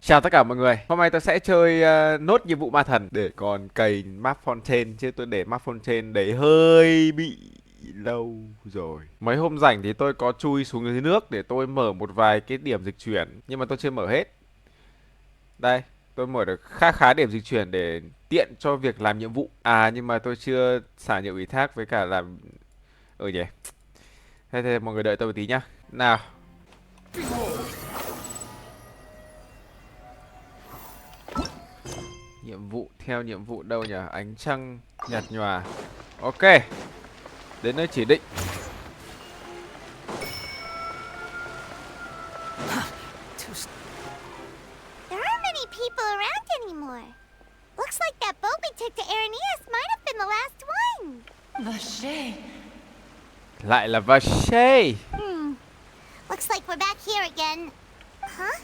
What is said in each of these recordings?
Chào tất cả mọi người. Hôm nay tôi sẽ chơi nốt nhiệm vụ ma thần để còn cày map Fontaine, chứ tôi để map Fontaine đấy hơi bị lâu rồi. Mấy hôm rảnh thì tôi có chui xuống dưới nước để tôi mở một vài cái điểm dịch chuyển, nhưng mà tôi chưa mở hết. Đây, tôi mở được khá khá điểm dịch chuyển để tiện cho việc làm nhiệm vụ. À, nhưng mà tôi chưa xả nhiệm ủy thác với cả làm. Nhỉ. Thế mọi người đợi tôi một tí nhá. Nào. Nhiệm vụ theo nhiệm vụ đâu nhỉ? Ánh trăng nhạt nhòa. Ok, đến nơi chỉ định. There aren't many people around anymore. Looks like that boat we took to Irenaeus might have been the last one. Vache. Lại là Vache. Looks like we're back here again. Huh?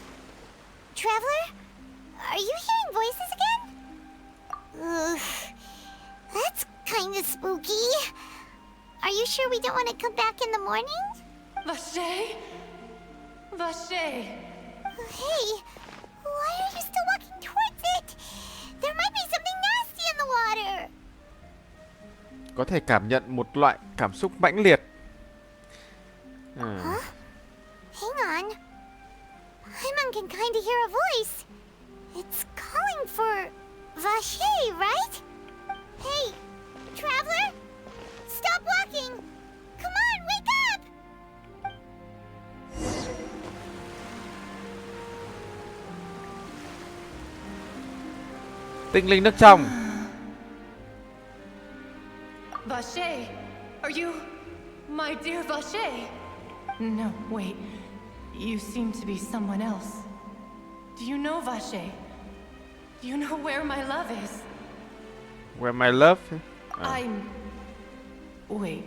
Traveler? Are you hearing voices again? Ugh. That's kind of spooky. Are you sure we don't want to come back in the morning? Vache. Vache. Hey, why are you still walking towards it? There might be something nasty in the water. Có thể cảm nhận một loại cảm xúc mãnh liệt. Huh? Hang on. Paimon can kind of hear a voice. It's calling for Vache, right? Hey, traveler! Stop walking! Come on, wake up! Tinh linh nước trong. Vache. Are you my dear Vache? No, wait. You seem to be someone else. Do you know Vache? Do you know where my love is? Where my love? I'm... Wait.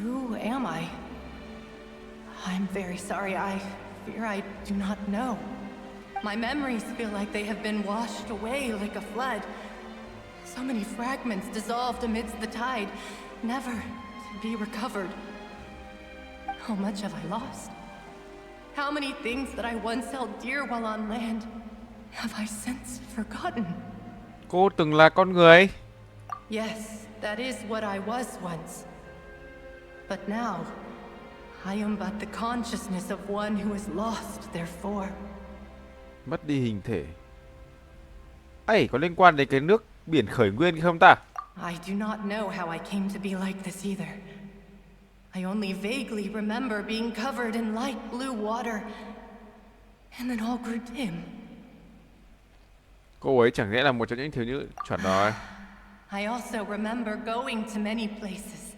Who am I? I'm very sorry. I fear I do not know. My memories feel like they have been washed away like a flood. So many fragments dissolved amidst the tide, never to be recovered. How much have I lost? How many things that I once held dear while on land have I since forgotten? Cô từng là con người. Yes, that is what I was once. But now, I am but the consciousness of one who is lost, therefore. Mất đi hình thể. Ấy, có liên quan đến cái nước biển khởi nguyên không ta? I do not know how I came to be like this either. I only vaguely remember being covered in light blue water, and then all grew dim. Cô ấy chẳng lẽ là một trong những thiếu nữ chuẩn rồi. I also remember going to many places.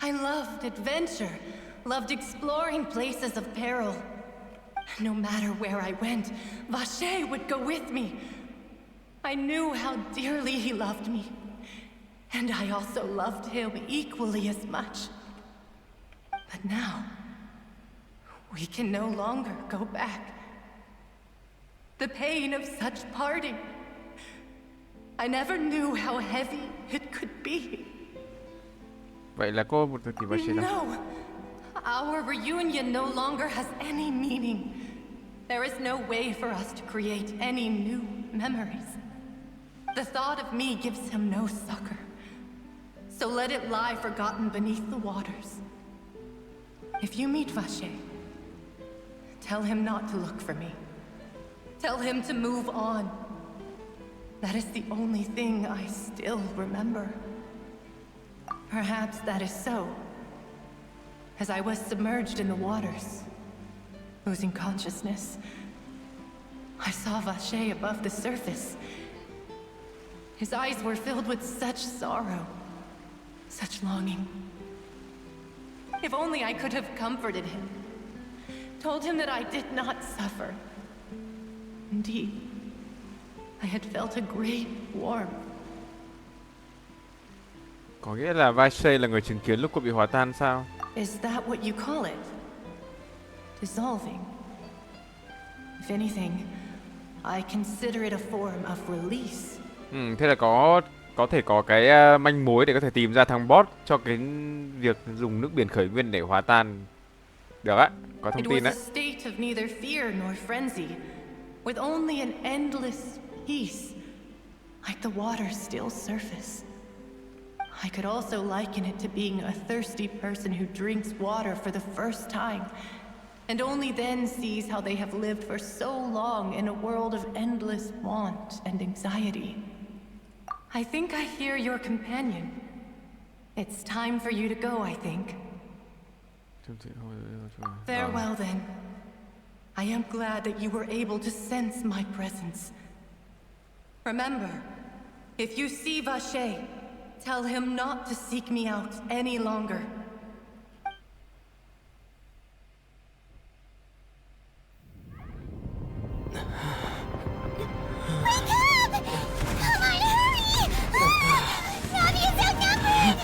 I loved adventure, loved exploring places of peril. No matter where I went, Vache would go with me. I knew how dearly he loved me, and I also loved him equally as much. But now, we can no longer go back. The pain of such parting, I never knew how heavy it could be. Vậy là cô một tỷ Vache đó. No, our reunion no longer has any meaning. There is no way for us to create any new memories. The thought of me gives him no succor. So let it lie forgotten beneath the waters. If you meet Vache, tell him not to look for me. Tell him to move on. That is the only thing I still remember. Perhaps that is so. As I was submerged in the waters, losing consciousness, I saw Vache above the surface. His eyes were filled with such sorrow, such longing. If only I could have comforted him, told him that I did not suffer. Indeed, I had felt a great warmth. Có nghĩa là Vache là người chứng kiến lúc cô bị hòa tan sao? Is that what you call it? Dissolving? If anything, I consider it a form of release. Thế là có thể có cái manh mối để có thể tìm ra thằng boss cho cái việc dùng nước biển khởi nguyên để hòa tan. Được á, có thông It tin was a đấy. state of neither fear nor frenzy, with only an endless peace, like the water's still surface. I could also liken it to being a thirsty person who drinks water for the first time, and only then sees how they have lived for so long in a world of endless want and anxiety. I think I hear your companion. It's time for you to go, I think. Farewell, then. I am glad that you were able to sense my presence. Remember, if you see Vacher, tell him not to seek me out any longer. Wake up! Come on, hurry! Navia's outnumbered!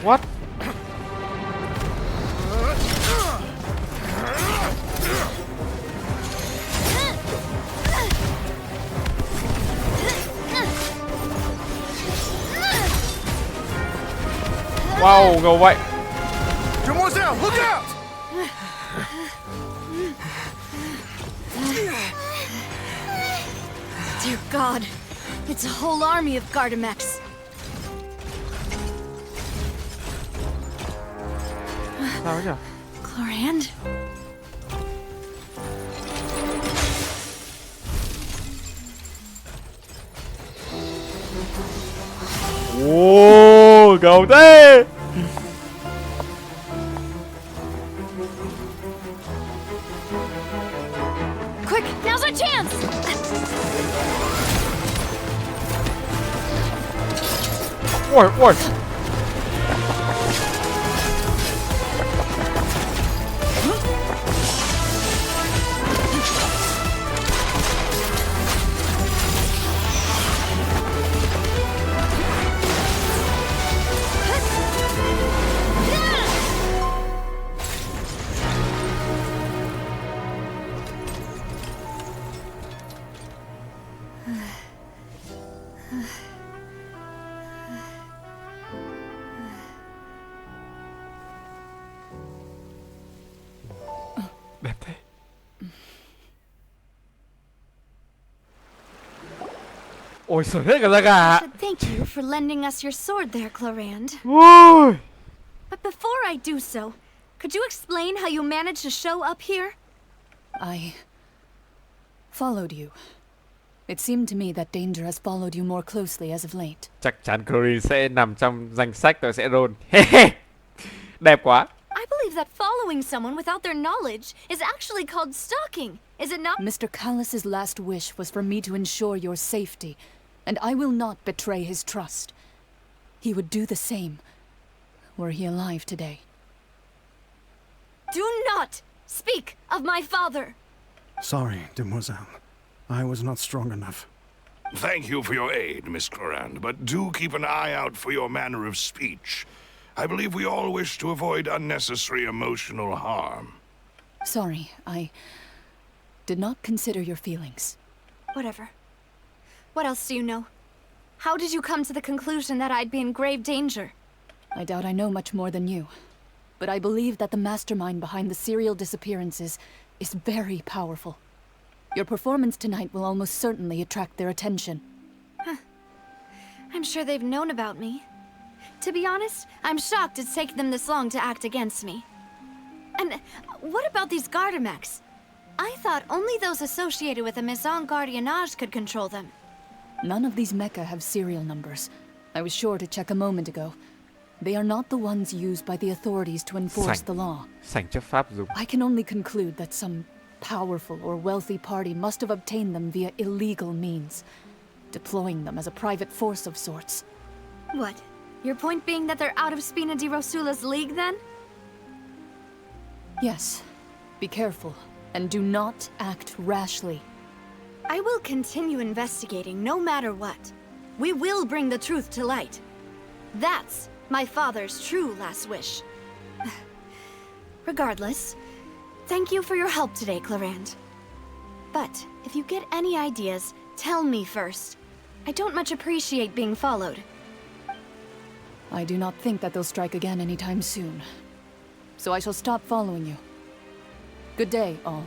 What? Wow, ngầu vậy. Demoiselle, look out! Dear God, it's a whole army of Gardamex. Sao nhỉ? Chlorand? Ồ, ngầu thế. Quick, now's our chance! Ôi, ôi. Đẹp thế. Ôi sởn hết cả da gà. But thank you for lending us your sword there, Chlorand. Ôi. But before I do so, could you explain how you managed to show up here? I followed you. It seemed to me that danger has followed you more closely as of late. Chắc chắn Corinne sẽ nằm trong danh sách tôi sẽ roll. Đẹp quá. I believe that following someone without their knowledge is actually called stalking, is it not? Mr. Callus's last wish was for me to ensure your safety, and I will not betray his trust. He would do the same, were he alive today. Do not speak of my father! Sorry, demoiselle. I was not strong enough. Thank you for your aid, Miss Clorand, but do keep an eye out for your manner of speech. I believe we all wish to avoid unnecessary emotional harm. Sorry, I did not consider your feelings. Whatever. What else do you know? How did you come to the conclusion that I'd be in grave danger? I doubt I know much more than you, but I believe that the mastermind behind the serial disappearances is very powerful. Your performance tonight will almost certainly attract their attention. I'm sure they've known about me. To be honest, I'm shocked it's taken them this long to act against me. And what about these Gardamex? I thought only those associated with the Maison Gardiennage could control them. None of these mecha have serial numbers. I was sure to check a moment ago. They are not the ones used by the authorities to enforce the law. Sảnh chấp pháp dùng. I can only conclude that some powerful or wealthy party must have obtained them via illegal means, deploying them as a private force of sorts. What? Your point being that they're out of Spina di Rosula's league, then? Yes. Be careful, and do not act rashly. I will continue investigating no matter what. We will bring the truth to light. That's my father's true last wish. Regardless, thank you for your help today, Clorand. But if you get any ideas, tell me first. I don't much appreciate being followed. I do not think that they'll strike again anytime soon. So I shall stop following you. Good day, all.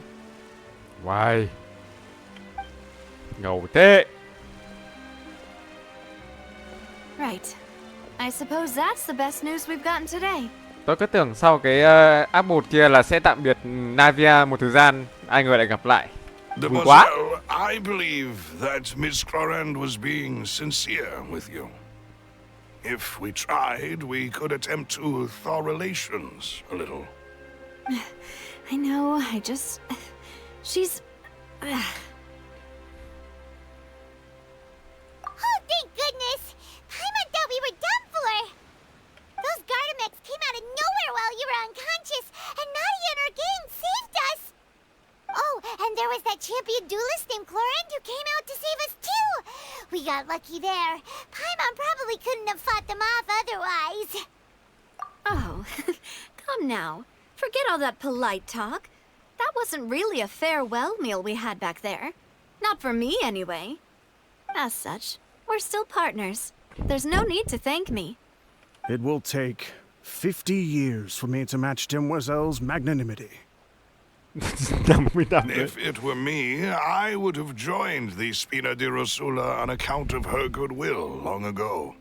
Wow. Ngầu thế. Right. I suppose that's the best news we've gotten today. Tôi cứ tưởng sau cái áp một kia là sẽ tạm biệt Navia một thời gian, ai ngờ lại gặp lại. Vui quá. Demoiselle, I believe that Miss Clorand was being sincere with you. If we tried, we could attempt to thaw relations a little. I know, she's... Oh, thank goodness! Paimon thought we were done for! Those Gardamex came out of nowhere while you were unconscious, and Nadia and her gang saved us! Oh, and there was that champion duelist named Clorand who came out to save us too! We got lucky there. Paimon probably couldn't have fought them off otherwise. Oh, come now. Forget all that polite talk. That wasn't really a farewell meal we had back there. Not for me, anyway. As such, we're still partners. There's no need to thank me. It will take 50 years for me to match Demoiselle's magnanimity. 50 năm đấy. If it were me, I would have joined the Spina di Rosula on account of her goodwill long ago.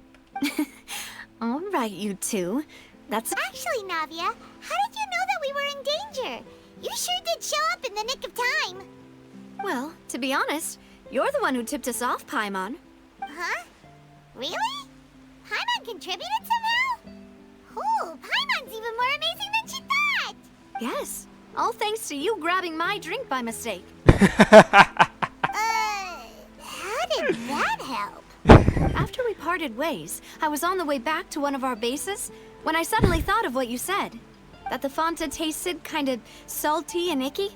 All right, you two. That's... Actually, Navia, how did you know that we were in danger? You sure did show up in the nick of time. Well, to be honest, you're the one who tipped us off, Paimon. Huh? Really? Paimon contributed somehow? Oh, Paimon's even more amazing than she thought! Yes, all thanks to you grabbing my drink by mistake. How did that help? After we parted ways, I was on the way back to one of our bases when I suddenly thought of what you said. That the Fanta tasted kind of salty and icky.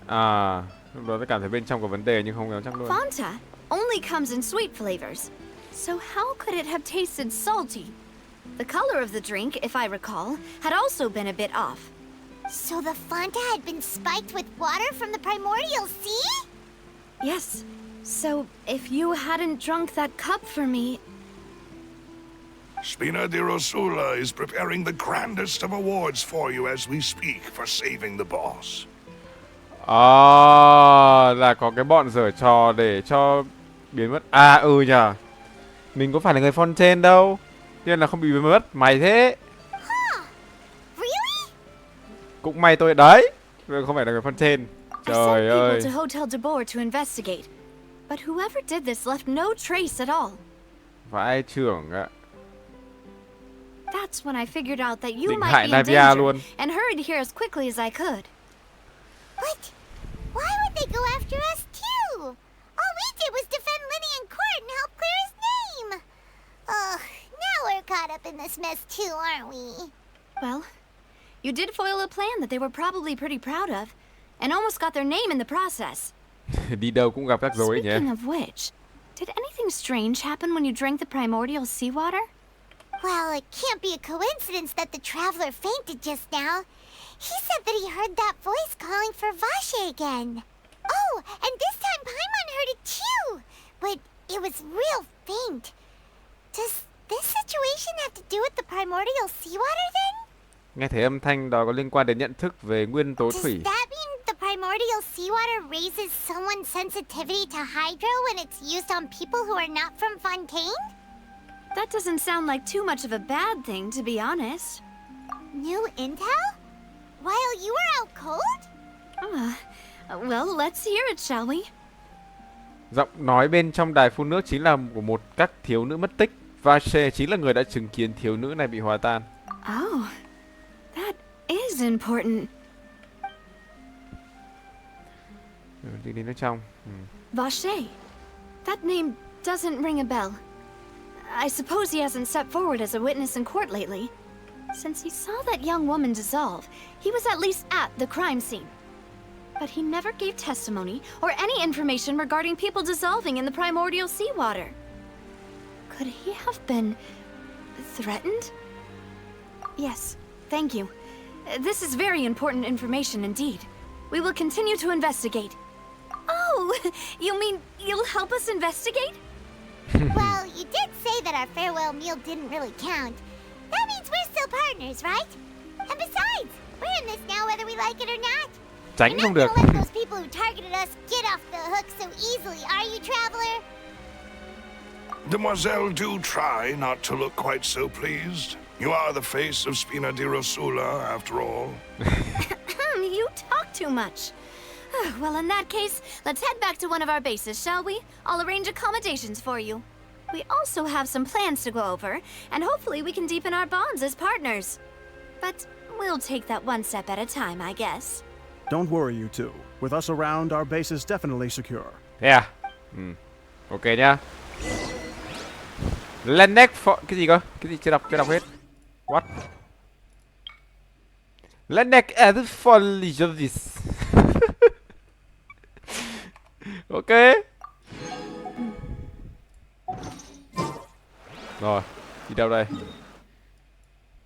À, lúc đó tôi cảm thấy bên trong có vấn đề nhưng không dám chắc luôn. Fanta only comes in sweet flavors. So how could it have tasted salty? The color of the drink, if I recall, had also been a bit off. So the Fanta had been spiked with water from the primordial sea? Yes. So if you hadn't drunk that cup for me... Spina di Rosula is preparing the grandest of awards for you as we speak for saving the boss. À, là có cái bọn giở trò để cho biến mất. À nhờ. Mình có phải là người Fontaine đâu. Nên là không bị biến mất. Mày thế. Huh. Really? Cũng may tôi đấy. Tôi không phải là người Fontaine. I Trời sent ơi. people to Hotel de Boer to investigate. But whoever did this left no trace at all. Vãi trưởng ạ. That's when I figured out that you Định might hại be in Navia danger luôn. and hurried here as quickly as I could. What? Why would they go after us too? All we did was defend Linny in court and help clear his name. Ugh, now we're caught up in this mess too, aren't we? Well, you did foil a plan that they were probably pretty proud of, and almost got their name in the process. Đi đâu cũng gặp rắc rối nhỉ. Speaking of which, did anything strange happen when you drank the primordial seawater? Well, it can't be a coincidence that the traveler fainted just now. He said that he heard that voice calling for Vache again. Oh, and this time Paimon heard it too. But it was real faint. Does this situation have to do with the primordial seawater then? Nghe thấy âm thanh đó có liên quan đến nhận thức về nguyên tố Does thủy. that mean the primordial seawater raises someone's sensitivity to hydro when it's used on people who are not from Fontaine? That doesn't sound like too much of a bad thing, to be honest. New intel? While you were out cold? Well, let's hear it, shall we? Giọng nói bên trong đài phun nước chính là của một các thiếu nữ mất tích. Vache chính là người đã chứng kiến thiếu nữ này bị hòa tan. Oh, that is important. Đi đến nước trong. Vache. That name doesn't ring a bell. I suppose he hasn't stepped forward as a witness in court lately. Since he saw that young woman dissolve, he was at least at the crime scene. But he never gave testimony or any information regarding people dissolving in the primordial seawater. Could he have been threatened? Yes, thank you. This is very important information indeed. We will continue to investigate. Oh, you mean you'll help us investigate? Well, you did say that our farewell meal didn't really count. That means we're still partners, right? And besides, we're in this now whether we like it or not. Tránh You're không not được. gonna let those people who targeted us get off the hook so easily, are you, Traveler? Demoiselle, do try not to look quite so pleased. You are the face of Spina di Rosula, after all. You talk too much. Well, in that case, let's head back to one of our bases, shall we? I'll arrange accommodations for you. We also have some plans to go over, and hopefully we can deepen our bonds as partners. But we'll take that one step at a time, I guess. Don't worry, you two. With us around, our base is definitely secure. Thế à? Ok nhá. Lenek for... Cái gì cơ? Cái gì chưa đọc hết. What? Lenek as for this. Ok. Rồi, đi đâu đây?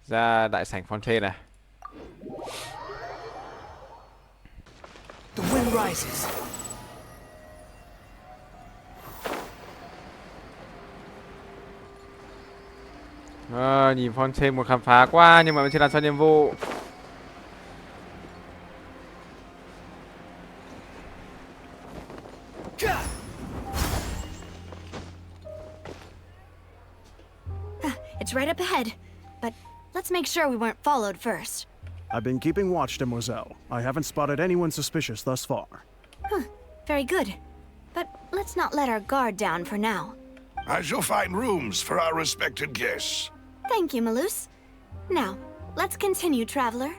Ra đại sảnh Fontaine này. The wind rises. Nhìn Fontaine muốn khám phá quá nhưng mà vẫn chưa làm xong nhiệm vụ. It's right up ahead, but let's make sure we weren't followed first. I've been keeping watch, Demoiselle. I haven't spotted anyone suspicious thus far. Very good. But let's not let our guard down for now. I shall find rooms for our respected guests. Thank you, Malus. Now, let's continue, Traveler.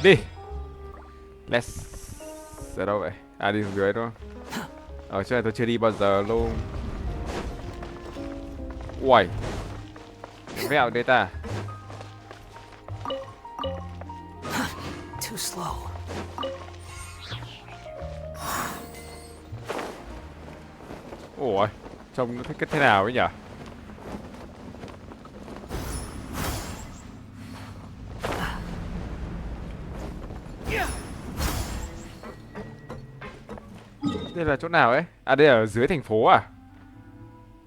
Đi. Let's... Ở đâu vậy? À, đi xuống dưới đúng không? Ở chỗ này tôi chưa đi bao giờ luôn. Uầy. Vẹo đấy ta. Too slow. Ủa, trông nó thích thế nào ấy nhỉ? Đây là chỗ nào ấy? À, đây là ở dưới thành phố à?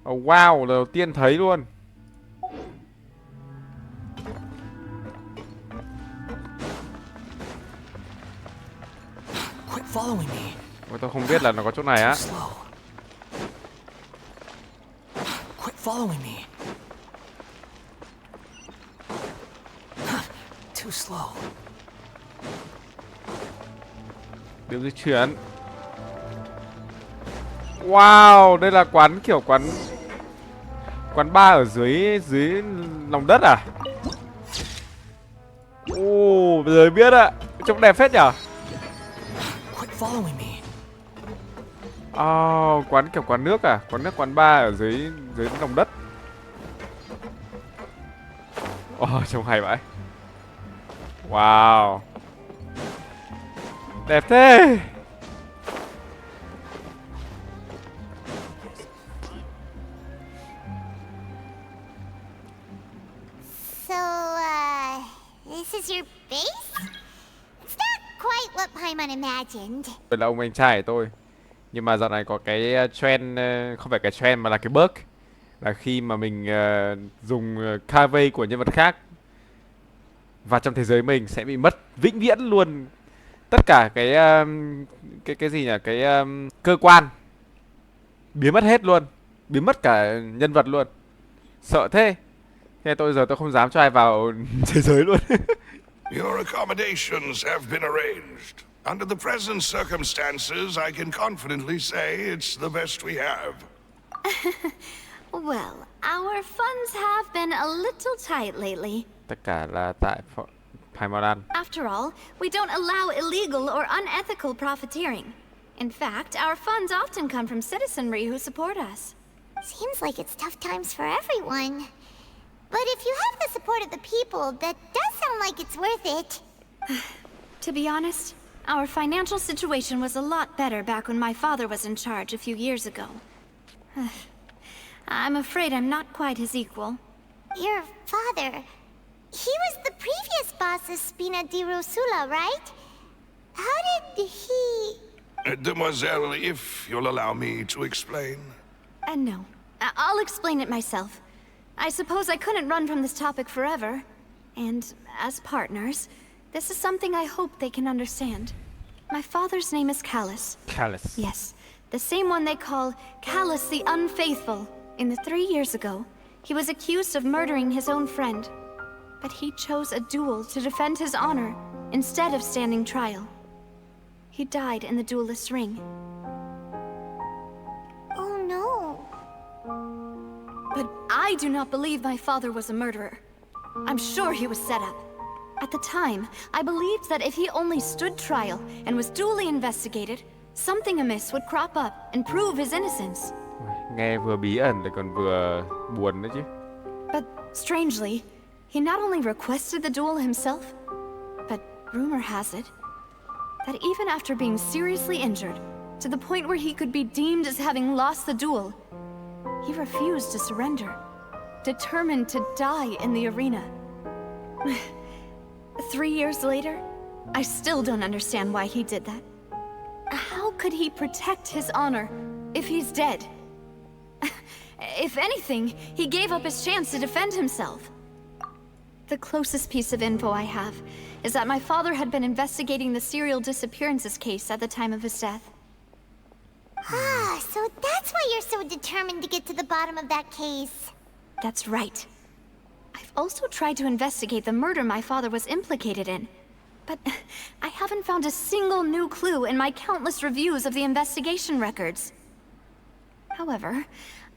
Oh, wow, lần đầu tiên thấy luôn. Quit following me. Mà tôi không biết là nó có chỗ này á. Too slow. Quit following me. Too slow. Điểm di chuyển. Wow, đây là quán kiểu quán bar ở dưới lòng đất à? Ồ, bây giờ biết ạ. Trông đẹp phết nhở? Quit following me. Quán kiểu quán nước à? Quán nước quán bar ở dưới lòng đất. Trông hay vậy. Wow. Đẹp thế. This is your base? It's not quite what Paimon imagined. Đây là ông anh trai của tôi. Nhưng mà dạo này có cái trend, không phải cái trend mà là cái bug. Là khi mà mình dùng cave của nhân vật khác và trong thế giới mình sẽ bị mất vĩnh viễn luôn tất cả cái gì nhỉ, cái cơ quan biến mất hết luôn, biến mất cả nhân vật luôn, sợ thế. Thế tôi không dám cho ai vào thế giới luôn. Your accommodations have been arranged. Under the present circumstances, I can confidently say it's the best we have. Well, our funds have been a little tight lately. Tất cả là tại Paimon. After all, we don't allow illegal or unethical profiteering. In fact, our funds often come from citizenry who support us. Seems like it's tough times for everyone. But if you have the support of the people, that does sound like it's worth it. To be honest, our financial situation was a lot better back when my father was in charge a few years ago. I'm afraid I'm not quite his equal. Your father... He was the previous boss of Spina di Rosula, right? How did he... Demoiselle, if you'll allow me to explain. No. I'll explain it myself. I suppose I couldn't run from this topic forever. And as partners, This is something I hope they can understand. My father's name is Callus. Callous. Yes, the same one they call Callus the Unfaithful. In the 3 years ago, he was accused of murdering his own friend. But he chose a duel to defend his honor instead of standing trial. He died in the duelist's ring. Oh no. But I do not believe my father was a murderer. I'm sure he was set up. At the time, I believed that if he only stood trial and was duly investigated, something amiss would crop up and prove his innocence. Nghe vừa bí ẩn lại còn vừa buồn nữa chứ. But strangely, he not only requested the duel himself, but rumor has it that even after being seriously injured, to the point where he could be deemed as having lost the duel, he refused to surrender, determined to die in the arena. 3 years later, I still don't understand why he did that. How could he protect his honor if he's dead? If anything, he gave up his chance to defend himself. The closest piece of info I have is that my father had been investigating the serial disappearances case at the time of his death. Ah, so that's why you're so determined to get to the bottom of that case. That's right. I've also tried to investigate the murder my father was implicated in, but I haven't found a single new clue in my countless reviews of the investigation records. However,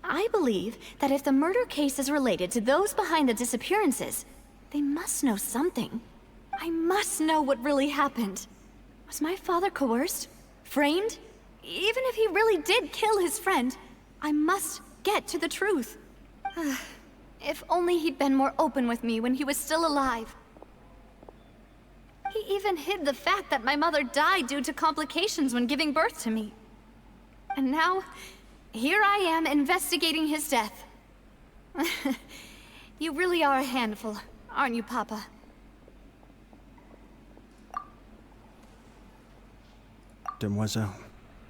I believe that if the murder case is related to those behind the disappearances, they must know something. I must know what really happened. Was my father coerced? Framed? Even if he really did kill his friend, I must get to the truth. If only he'd been more open with me when he was still alive. He even hid the fact that my mother died due to complications when giving birth to me. And now, here I am investigating his death. You really are a handful, aren't you, Papa? Demoiselle,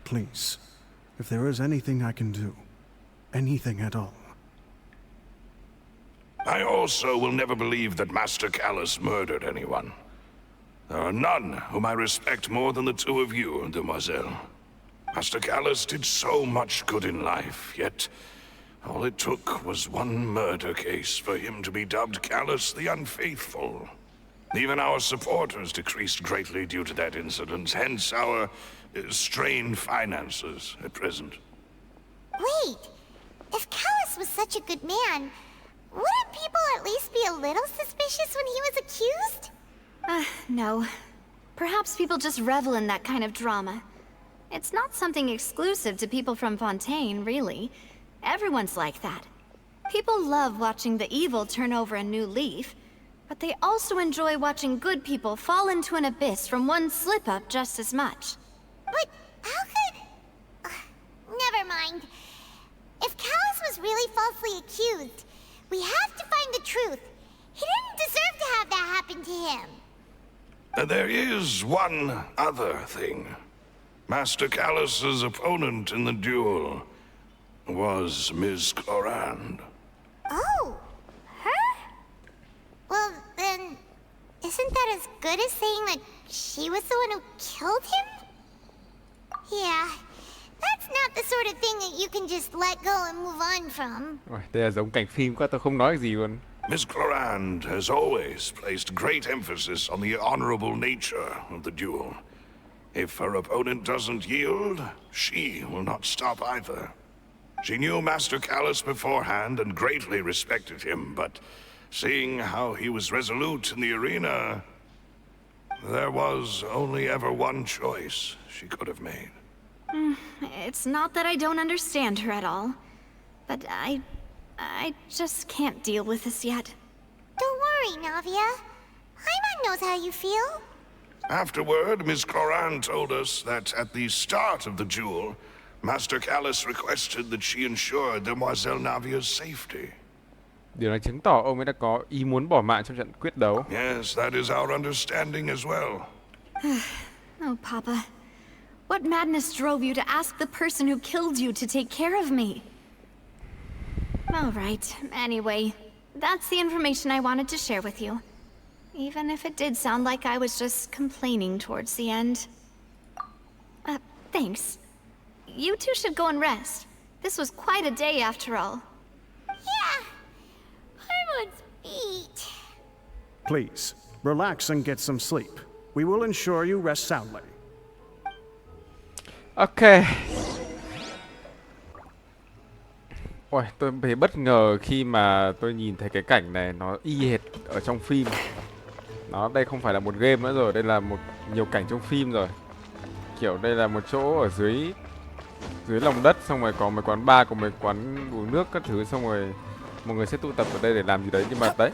please, if there is anything I can do, anything at all. I also will never believe that Master Callus murdered anyone. There are none whom I respect more than the two of you, Demoiselle. Master Callus did so much good in life, yet all it took was one murder case for him to be dubbed Callus the Unfaithful. Even our supporters decreased greatly due to that incident, hence our strained finances at present. Wait, if Callus was such a good man, wouldn't people at least be a little suspicious when he was accused? No. Perhaps people just revel in that kind of drama. It's not something exclusive to people from Fontaine, really. Everyone's like that. People love watching the evil turn over a new leaf, but they also enjoy watching good people fall into an abyss from one slip-up just as much. But how could... never mind. If Callus was really falsely accused, we have to find the truth. He didn't deserve to have that happen to him. There is one other thing. Master Callus's opponent in the duel was Ms. Clorand. Oh, her? Well, then, isn't that as good as saying that she was the one who killed him? Yeah, that's not the sort of thing that you can just let go and move on from. Ôi, đây là giống cảnh phim quá, tôi không nói gì luôn. Ms. Clorand has always placed great emphasis on the honorable nature of the duel. If her opponent doesn't yield, she will not stop either. She knew Master Callus beforehand and greatly respected him, but seeing how he was resolute in the arena, there was only ever one choice she could have made. It's not that I don't understand her at all, but I just can't deal with this yet. Don't worry, Navia. Paimon knows how you feel. Afterward, Ms. Clorand told us that at the start of the duel, Master Callus requested that she ensure Demoiselle Navia's safety. Điều này chứng tỏ ông ấy đã có ý muốn bỏ mạng trong trận quyết đấu. Yes, that is our understanding as well. Oh, Papa. What madness drove you to ask the person who killed you to take care of me? All right. Anyway, that's the information I wanted to share with you. even if it did sound like I was just complaining towards the end. Thanks. You two should go and rest. This was quite a day after all. Yeah. Herman's beat. Please, relax and get some sleep. We will ensure you rest soundly. Ok. Ôi, tôi thấy bất ngờ khi mà tôi nhìn thấy cái cảnh này nó y hệt ở trong phim. Đây không phải là một game nữa rồi, đây là nhiều cảnh trong phim rồi. Kiểu đây là một chỗ ở dưới lòng đất, xong rồi có mấy quán bar, có mấy quán uống nước các thứ, xong rồi mọi người sẽ tụ tập ở đây để làm gì đấy, nhưng mà đấy,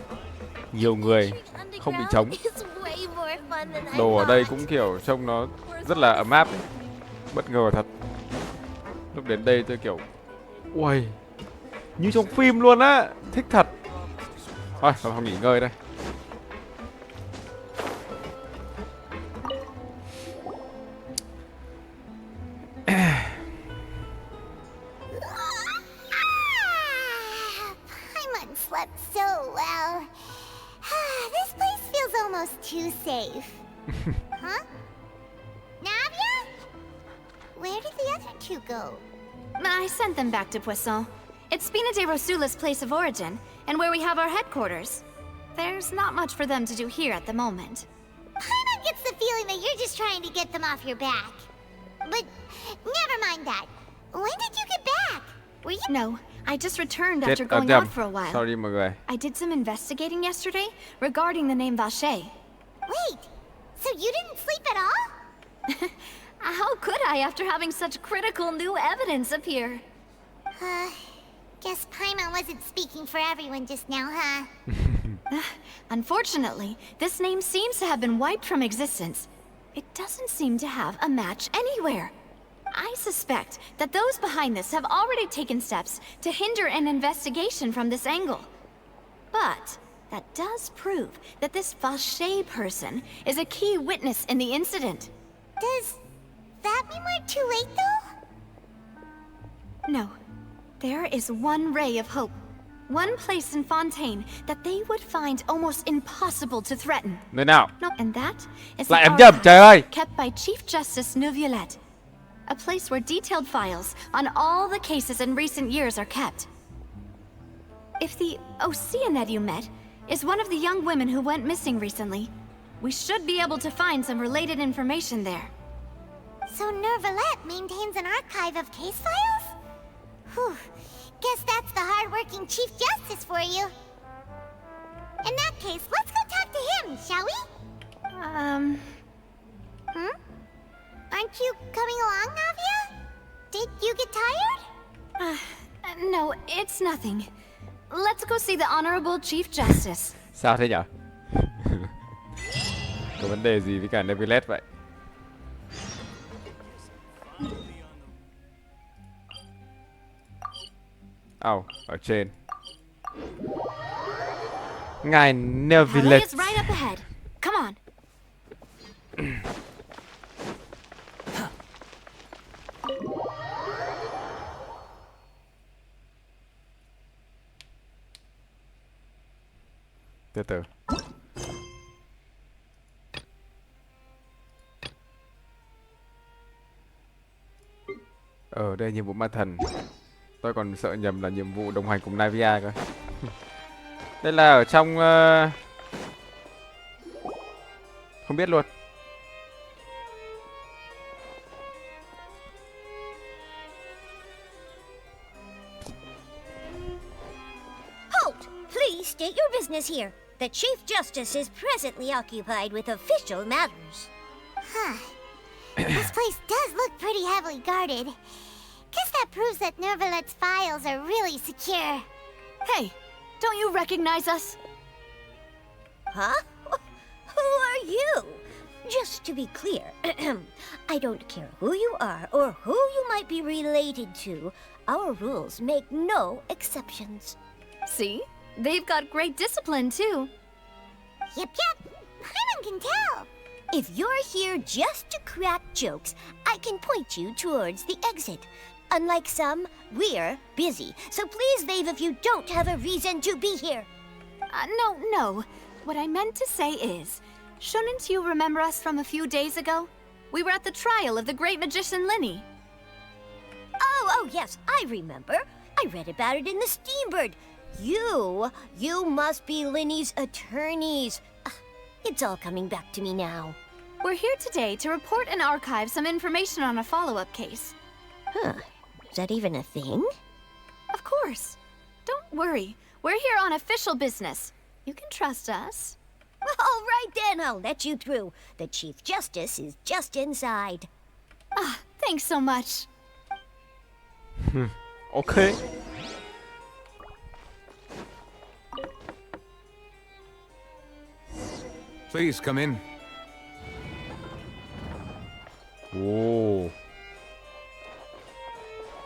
nhiều người không bị trống. Đồ ở đây cũng kiểu trông nó rất là ấm áp ấy. Bất ngờ thật. Lúc đến đây tôi kiểu ui, như trong phim luôn á, thích thật. Thôi, không nghỉ ngơi đây. Paimon slept so well. This place feels almost too safe. Huh? Navia? Where did the other two go? I sent them back to Poisson. It's Spina de Rosula's place of origin, and where we have our headquarters. There's not much for them to do here at the moment. Paimon gets the feeling that you're just trying to get them off your back. But never mind that. When did you get back? Were you... No, I just returned after going out for a while. Sorry mọi người. I did some investigating yesterday regarding the name Vache. Wait, so you didn't sleep at all? How could I after having such critical new evidence appear? Guess Paimon wasn't speaking for everyone just now, huh? Unfortunately, this name seems to have been wiped from existence. It doesn't seem to have a match anywhere. I suspect that those behind this have already taken steps to hinder an investigation from this angle. But that does prove that this Vache person is a key witness in the incident. Does that mean we're too late, though? No. There is one ray of hope. One place in Fontaine that they would find almost impossible to threaten. Nơi nào? No, and that is Lại the em nhầm, trời ơi! kept by Chief Justice Neuvillette. A place where detailed files on all the cases in recent years are kept. If the Oceanette you met is one of the young women who went missing recently, we should be able to find some related information there. So Neuvillette maintains an archive of case files? Whew. Guess that's the hard-working Chief Justice for you. In that case, let's go talk to him, shall we? Aren't you coming along, Navia? Did you get tired? No, it's nothing. Let's go see the Honorable Chief Justice. Sao thế nhở? Có vấn đề gì với cả Neuvillette vậy? Ở trên. Ngài Alley Neuvillette. is right up ahead. Come on. Từ từ. Đây là nhiệm vụ ma thần. Tôi còn sợ nhầm là nhiệm vụ đồng hành cùng Navia cơ. Đây là ở trong không biết luôn. Halt! Please state your business here. The Chief Justice is presently occupied with official matters. Huh. This place does look pretty heavily guarded. Guess that proves that Neuvillette's files are really secure. Hey, don't you recognize us? Huh? Who are you? Just to be clear, I don't care who you are or who you might be related to. Our rules make no exceptions. See? They've got great discipline, too. Yep. Paimon can tell. If you're here just to crack jokes, I can point you towards the exit. Unlike some, we're busy, so please leave if you don't have a reason to be here. No. What I meant to say is, shouldn't you remember us from a few days ago? We were at the trial of the great magician Linny. Oh, yes, I remember. I read about it in the Steambird. You must be Linny's attorneys. It's all coming back to me now. We're here today to report and archive some information on a follow-up case. Huh. Is that even a thing? Of course. Don't worry. We're here on official business. You can trust us. All right then, I'll let you through. The Chief Justice is just inside. Ah, thanks so much. Ok. Please come in. Ồ.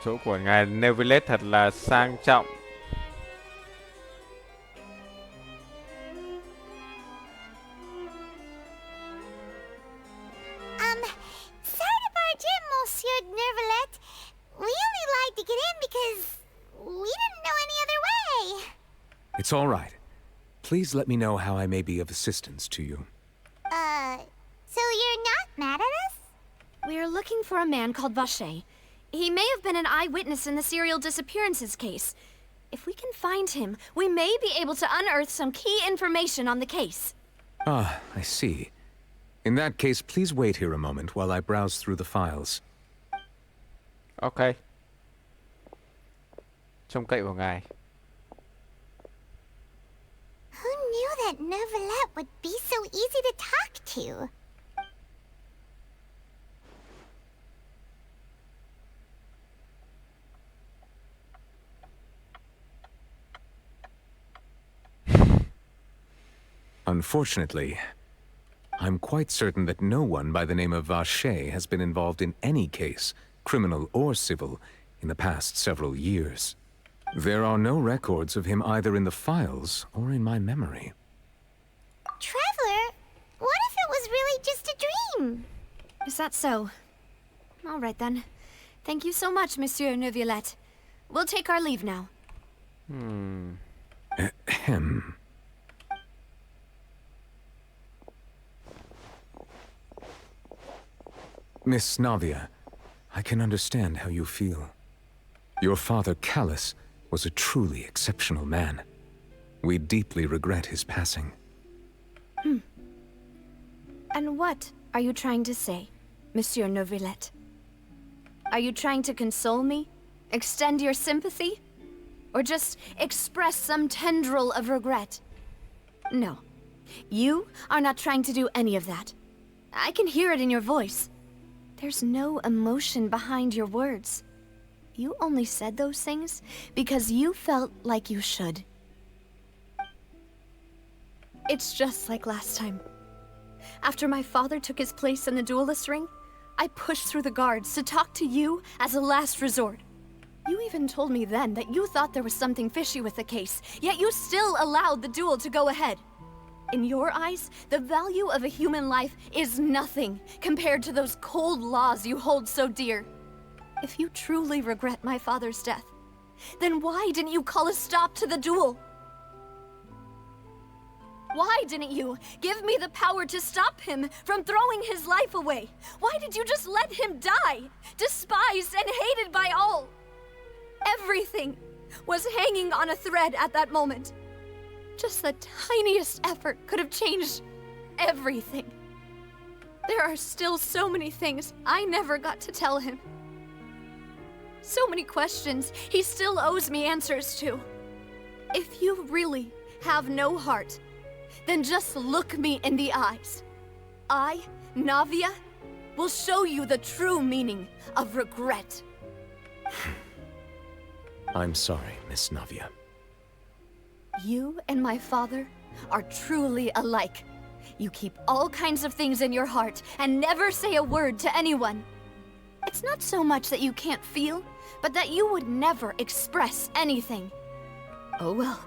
Chỗ của ngài Neville thật là sang trọng. Sorry to barge in, Monsieur Nervalet. We only lied to get in because we didn't know any other way. It's all right. Please let me know how I may be of assistance to you. So you're not mad at us? We're looking for a man called Vacher. He may have been an eyewitness in the serial disappearances case. If we can find him, we may be able to unearth some key information on the case. Ah, I see. In that case, please wait here a moment while I browse through the files. Ok. Trông cậy vào ngài. Who knew that Nervalet would be so easy to talk to? Unfortunately, I'm quite certain that no one by the name of Vacher has been involved in any case, criminal or civil, in the past several years. There are no records of him either in the files or in my memory. Traveler, what if it was really just a dream? Is that so? All right then. Thank you so much, Monsieur Neuvillette. We'll take our leave now. Ahem. Miss Navia, I can understand how you feel. Your father, Callus, was a truly exceptional man. We deeply regret his passing. And what are you trying to say, Monsieur Neuvillette? Are you trying to console me? Extend your sympathy? Or just express some tendril of regret? No. You are not trying to do any of that. I can hear it in your voice. There's no emotion behind your words. You only said those things because you felt like you should. It's just like last time. After my father took his place in the duelist ring, I pushed through the guards to talk to you as a last resort. You even told me then that you thought there was something fishy with the case, yet you still allowed the duel to go ahead. In your eyes, the value of a human life is nothing compared to those cold laws you hold so dear. If you truly regret my father's death, then why didn't you call a stop to the duel? Why didn't you give me the power to stop him from throwing his life away? Why did you just let him die, despised and hated by all? Everything was hanging on a thread at that moment. Just the tiniest effort could have changed everything. There are still so many things I never got to tell him. So many questions he still owes me answers to. If you really have no heart, then just look me in the eyes. I, Navia, will show you the true meaning of regret. I'm sorry, Miss Navia. You and my father are truly alike. You keep all kinds of things in your heart and never say a word to anyone. It's not so much that you can't feel, but that you would never express anything. Oh well.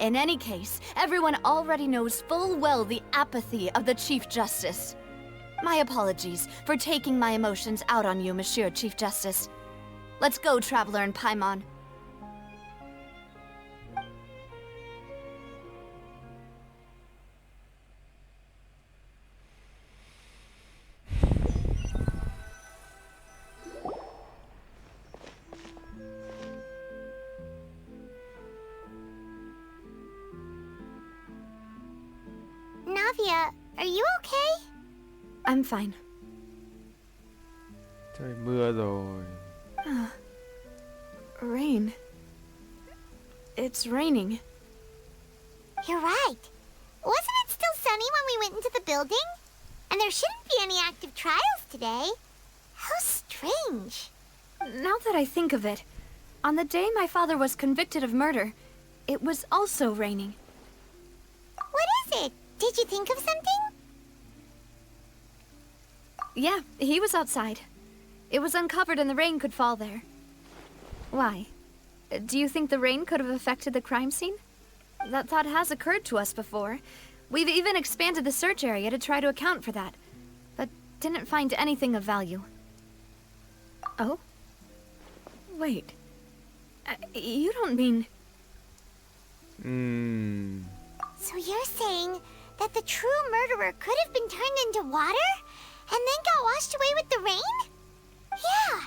In any case, everyone already knows full well the apathy of the Chief Justice. My apologies for taking my emotions out on you, Monsieur Chief Justice. Let's go, Traveler and Paimon. Are you okay? I'm fine. Trời mưa rồi. Rain. It's raining. You're right. Wasn't it still sunny when we went into the building? And there shouldn't be any active trials today. How strange. Now that I think of it, on the day my father was convicted of murder, it was also raining. What is it? Did you think of something? Yeah, he was outside. It was uncovered and the rain could fall there. Why? Do you think the rain could have affected the crime scene? That thought has occurred to us before. We've even expanded the search area to try to account for that, but didn't find anything of value. Oh? Wait. You don't mean... So you're saying that the true murderer could have been turned into water and then got washed away with the rain? Yeah.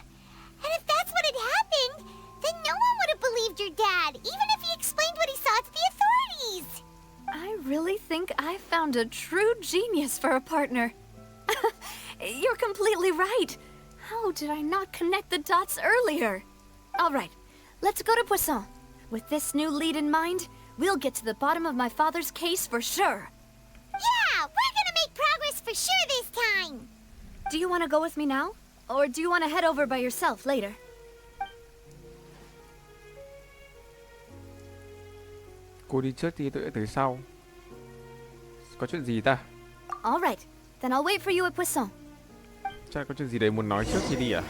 And if that's what had happened, then no one would have believed your dad, even if he explained what he saw to the authorities. I really think I found a true genius for a partner. You're completely right. How did I not connect the dots earlier? All right, let's go to Poisson. With this new lead in mind, we'll get to the bottom of my father's case for sure. Yeah, we're gonna make progress for sure this time. Do you want to go with me now? Or do you want to head over by yourself later? Cô đi trước thì tôi sẽ tới sau. Có chuyện gì ta? All right, then I'll wait for you at Poisson. Chắc có chuyện gì đấy muốn nói trước khi đi à?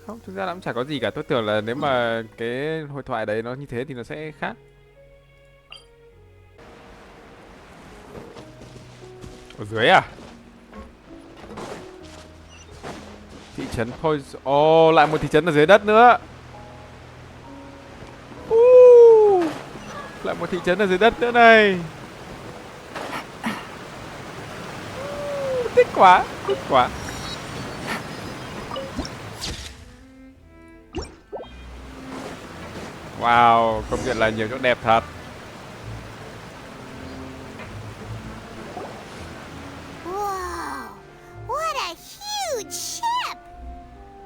Không, thực ra là cũng chả có gì cả. Tôi tưởng là nếu mà cái hội thoại đấy nó như thế thì nó sẽ khác. Ở dưới à? Thị trấn Poison. Ồ, lại một thị trấn ở dưới đất nữa. Lại một thị trấn ở dưới đất nữa này. Thích quá, thích quá. Wow, công nhận là nhiều chỗ đẹp thật. Whoa, what a huge ship!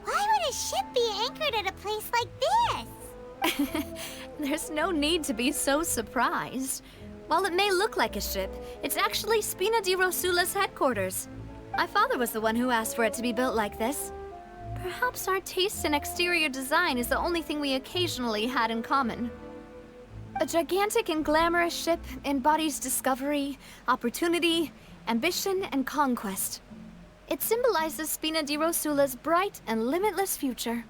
Why would a ship be anchored at a place like this? There's no need to be so surprised. While it may look like a ship, it's actually Spina di Rosula's headquarters. My father was the one who asked for it to be built like this. Perhaps our taste in exterior design is the only thing we occasionally had in common. A gigantic and glamorous ship embodies discovery, opportunity, ambition, and conquest. It symbolizes Spina di Rosula's bright and limitless future.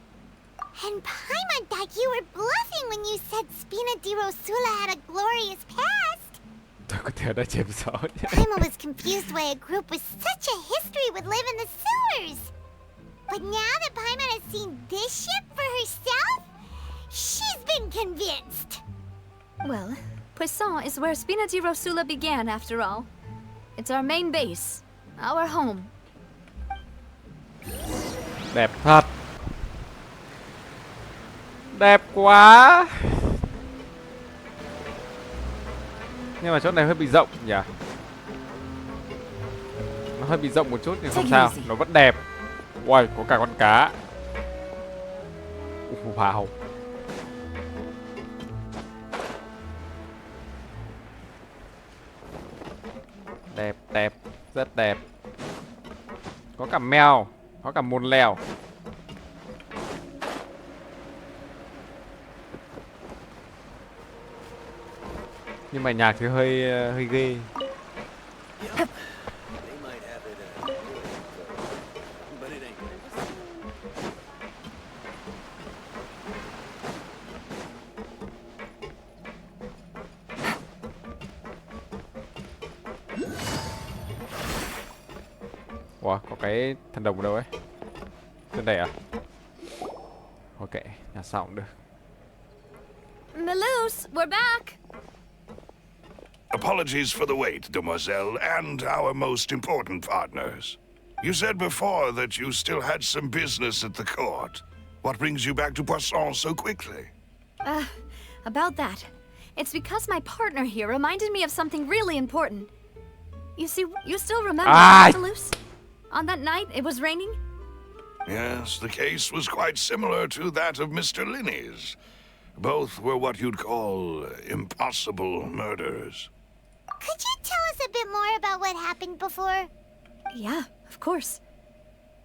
And Paimon thought you were bluffing when you said Spina di Rosula had a glorious past. Tôi có thể đã chém gió. Paimon was confused why a group with such a history would live in the sewers. But now that Paimon has seen this ship for herself, she's been convinced. Well, Poisson is where Spina di Rosula began, after all. It's our main base, our home. Đẹp thật. Đẹp quá. Nhưng mà chỗ này hơi bị rộng nhỉ. Nó hơi bị rộng một chút nhưng không sao, nó vẫn đẹp. Uầy, có cả con cá. Wow. Đẹp, đẹp, rất đẹp. Có cả mèo, có cả môn lèo. Nhưng mà nhạc thì hơi ghê. Ủa, có cái thần đồng ở đâu ấy? Trên đây à? Ok, nhà sau cũng được. Melus, we're back! Apologies for the wait, demoiselle, and our most important partners. You said before that you still had some business at the court. What brings you back to Poisson so quickly? About that. It's because my partner here reminded me of something really important. You see, you still remember Ah! Toulouse? On that night, it was raining? Yes, the case was quite similar to that of Mr. Linney's. Both were what you'd call impossible murders. Could you tell us a bit more about what happened before? Yeah, of course.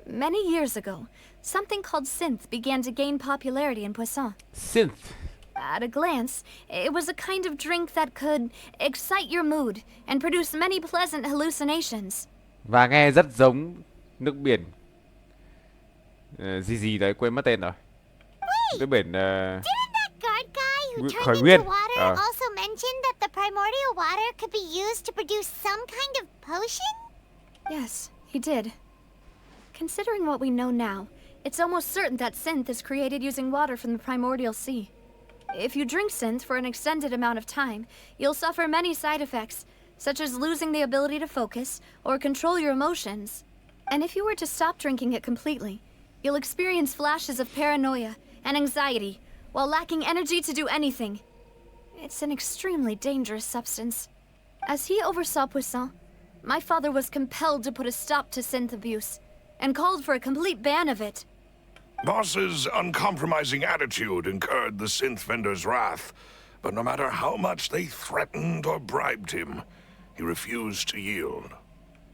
Many years ago, something called synth began to gain popularity in Poisson. Synth. At a glance, it was a kind of drink that could excite your mood and produce many pleasant hallucinations. Và nghe rất giống nước biển. Gì gì đấy, quên mất tên rồi. Nước biển... Didn't that guard guy who Khởi turned nguyên. into water also mention that the primordial water could be used to produce some kind of potion? Yes, he did. Considering what we know now, it's almost certain that synth is created using water from the primordial sea. If you drink synth for an extended amount of time, you'll suffer many side effects, such as losing the ability to focus or control your emotions. And if you were to stop drinking it completely, you'll experience flashes of paranoia and anxiety while lacking energy to do anything. It's an extremely dangerous substance. As he oversaw Poisson, my father was compelled to put a stop to synth abuse and called for a complete ban of it. Boss's uncompromising attitude incurred the synth vendor's wrath, but no matter how much they threatened or bribed him, he refused to yield.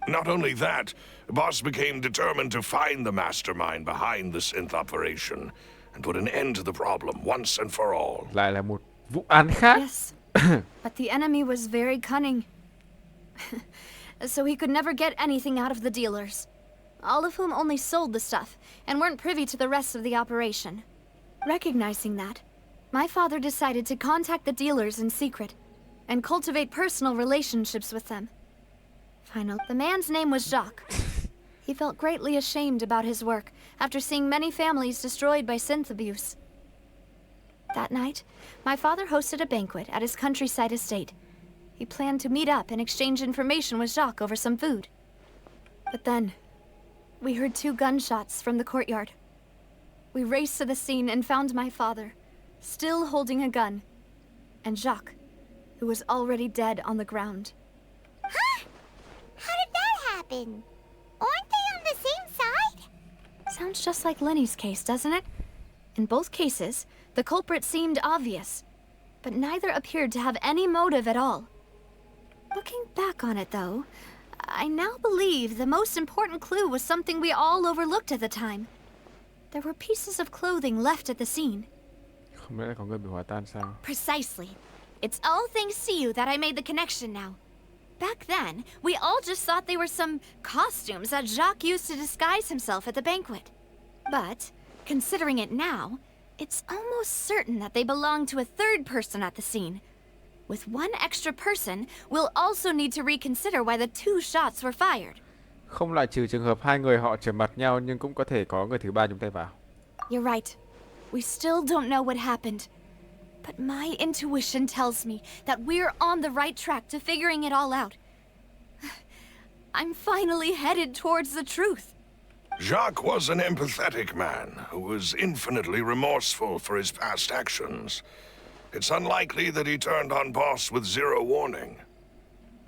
Not only that, Boss became determined to find the mastermind behind the synth operation and put an end to the problem once and for all. Lại là một vụ án khác. Yes, but the enemy was very cunning. So he could never get anything out of the dealers, all of whom only sold the stuff and weren't privy to the rest of the operation. Recognizing that, my father decided to contact the dealers in secret and cultivate personal relationships with them. Finally, the man's name was Jacques. He felt greatly ashamed about his work after seeing many families destroyed by synth abuse. That night, my father hosted a banquet at his countryside estate. He planned to meet up and exchange information with Jacques over some food. But then, we heard 2 gunshots from the courtyard. We raced to the scene and found my father, still holding a gun, and Jacques, who was already dead on the ground. Huh? How did that happen? Aren't they on the same side? Sounds just like Lenny's case, doesn't it? In both cases, the culprit seemed obvious, but neither appeared to have any motive at all. Looking back on it, though, I now believe the most important clue was something we all overlooked at the time. There were pieces of clothing left at the scene. Không lẽ là có người bị hòa tan sao? Precisely. It's all thanks to you that I made the connection now. Back then, we all just thought they were some costumes that Jacques used to disguise himself at the banquet. But, considering it now, it's almost certain that they belong to a third person at the scene. With one extra person, we'll also need to reconsider why the 2 shots were fired. Không loại trừ trường hợp 2 người họ trở mặt nhau, nhưng cũng có thể có người thứ ba nhúng tay vào. You're right. We still don't know what happened. But my intuition tells me that we're on the right track to figuring it all out. I'm finally headed towards the truth. Jacques was an empathetic man who was infinitely remorseful for his past actions. It's unlikely that he turned on Boss with 0 warning.